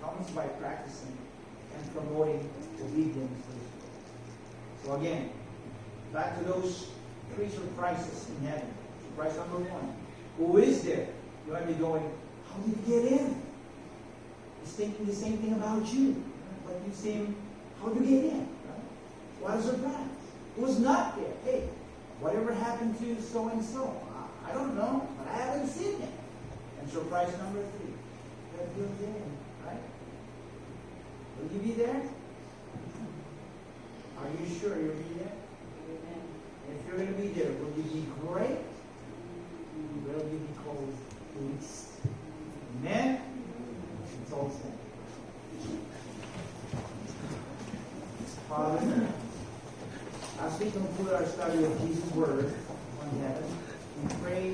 comes by practicing and promoting obedience. So again, back to those three surprises in heaven. Surprise number one. Who is there? You might be going, how did you get in? He's thinking the same thing about you. But you see him, how did you get in? Right? What a surprise. Who's not there? Hey, whatever happened to so-and-so? I don't know, but I haven't seen him. And surprise number three. That you're there, right? Will you be there? Are you sure you'll be there? And if you're going to be there, will you be great? Will you be called least? Amen? It's all said. Father, as we conclude our study of Jesus' Word on heaven, we pray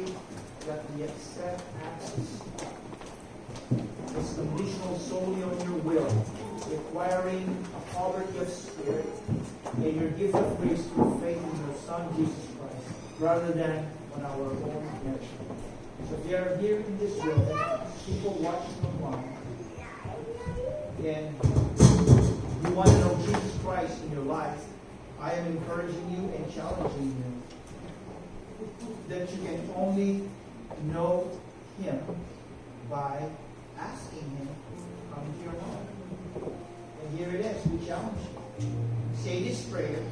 that we accept access. It's conditional solely on your will, requiring a poverty of spirit and your gift of grace through faith in your Son, Jesus Christ, rather than on our own merit. So if you are here in this building, people watching online, and you want to know Jesus Christ in your life, I am encouraging you and challenging you that you can only know Him by asking Him to come into your heart. And here it is, we challenge you. Say this prayer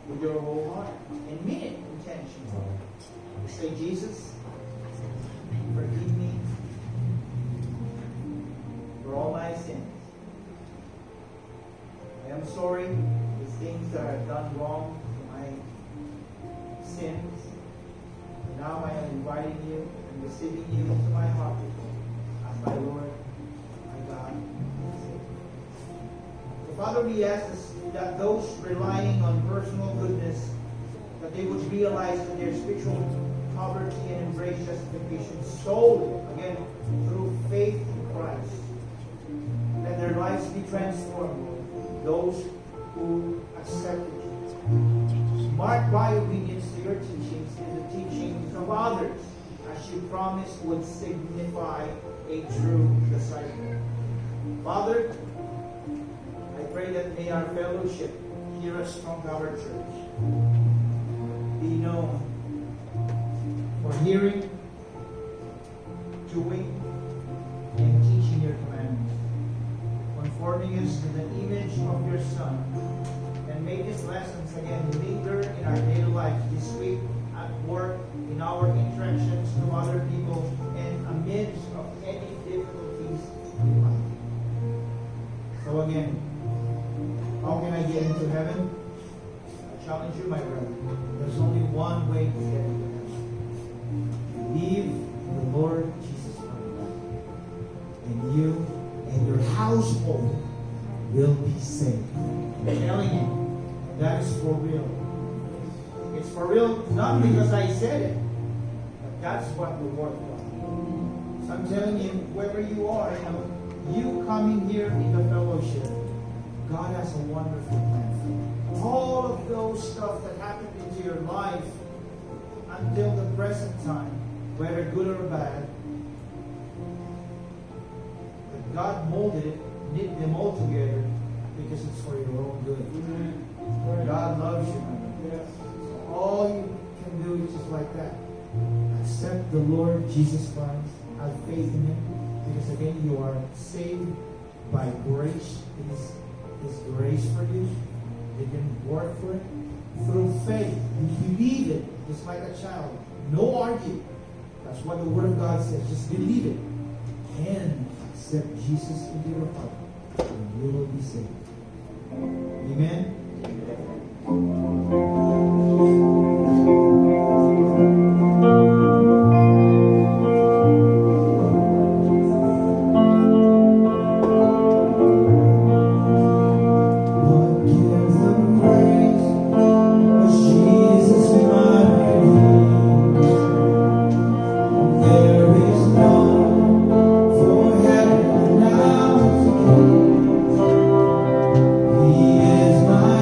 with your whole heart and mean it intentionally. Say, Jesus, forgive me for all my sins. I am sorry for the things that I've done wrong, for my sins. Now I am inviting you and receiving you into my heart as my Lord, my God, and Savior. So Father, we ask that those relying on personal goodness, that they would realize that their spiritual poverty and embrace justification solely, again, through faith in Christ. Let their lives be transformed. Those who accepted you, marked by obedience to your teachings and the teachings of others, as you promised would signify a true disciple. Father, I pray that may our fellowship here at Strong Tower Church be known for hearing, doing, and teaching your commandments, conforming us to the image of your Son, and may these lessons again linger in our daily life this week, at work, in our interactions with other people, and amidst of any difficulties in life. So again, how can I get into heaven? I challenge you, my brother. There's only one way to get into heaven. Believe in the Lord Jesus Christ, and you and your household will be saved. I'm telling you, that is for real. It's for real, not because I said it, but that's what the Word was. So I'm telling you, wherever you are, you coming here in the fellowship, God has a wonderful plan for you. All of those stuff that happened into your life until the present time, whether good or bad, but God molded it, knit them all together because it's for your own good. God loves you, my brother. So all you can do is just like that. Accept the Lord Jesus Christ. Have faith in Him. Because again, you are saved by grace. It is His grace for you. You didn't work for it. Through faith. You believe it just like a child. No argue. That's what the Word of God says. Just believe it. And accept Jesus into your heart. And you will be saved. Amen. He is my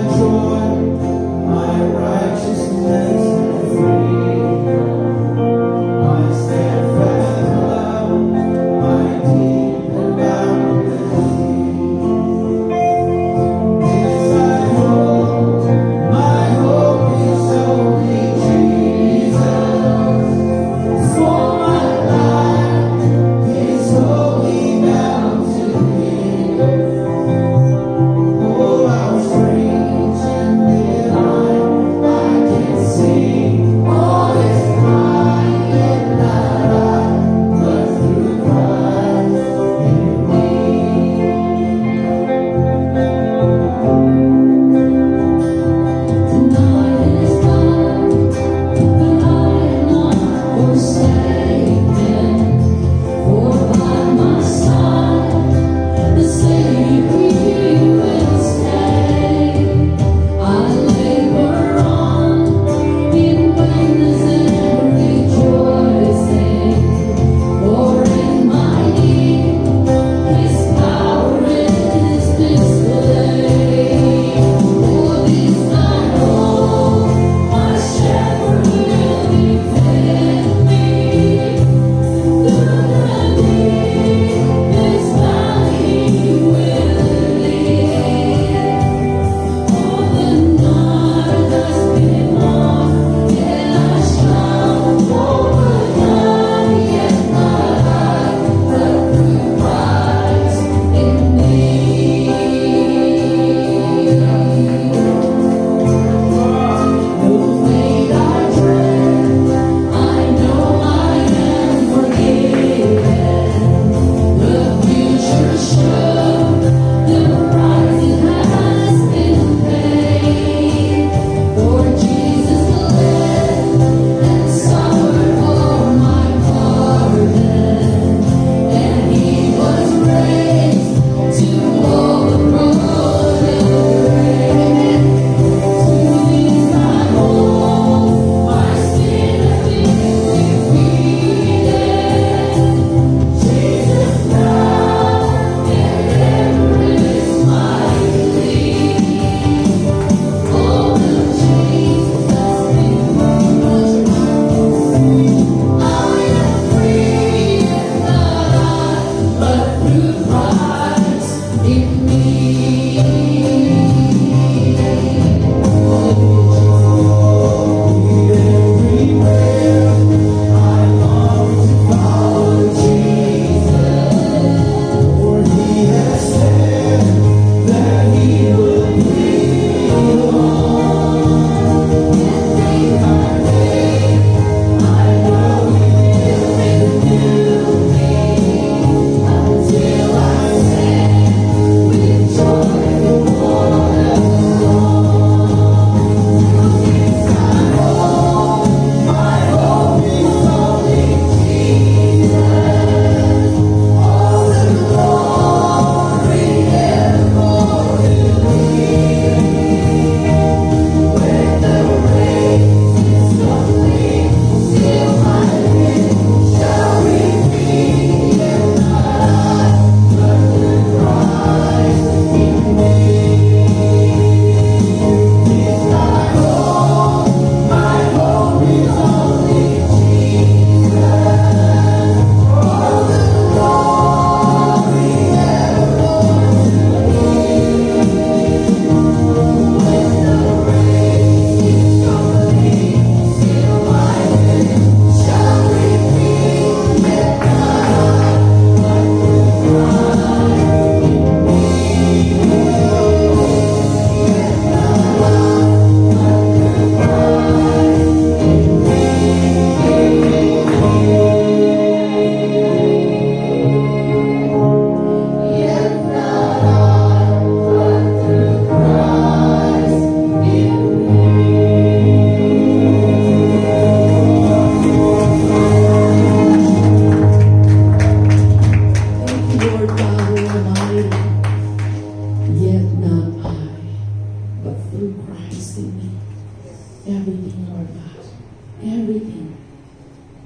Everything.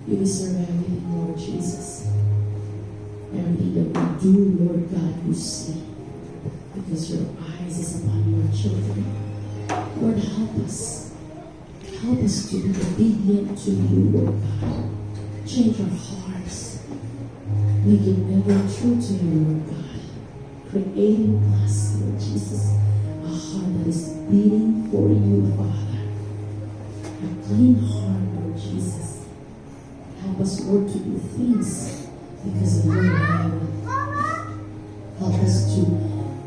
You deserve everything, Lord Jesus. Everything that we do, Lord God, you see. Because your eyes is upon your children. Lord, help us. Help us to be obedient to you, Lord God. Change our hearts. Make it ever true to you, Lord God. Creating us, Lord Jesus, a heart that is beating for you, Father. A clean heart, Lord Jesus. Help us, Lord, to do things because of your love. Help us to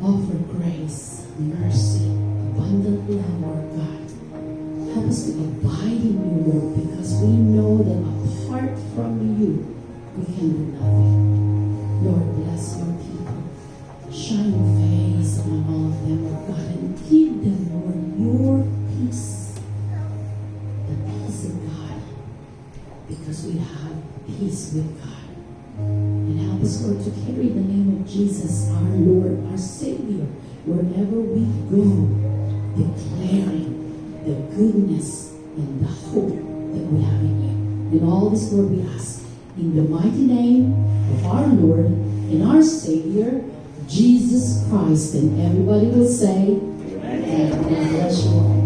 offer grace, mercy, abundant love, Lord God. Help us to abide in you, Lord, because we know that apart from you, we can do nothing. Lord, bless your people. Shine your face on all of them, Lord God, and give them, Lord, your peace. The peace of God, because we have peace with God. And help us, Lord, to carry the name of Jesus, our Lord, our Savior, wherever we go, declaring the goodness and the hope that we have in you. And all this, Lord, we ask in the mighty name of our Lord and our Savior, Jesus Christ. And everybody will say, Amen. God bless you all.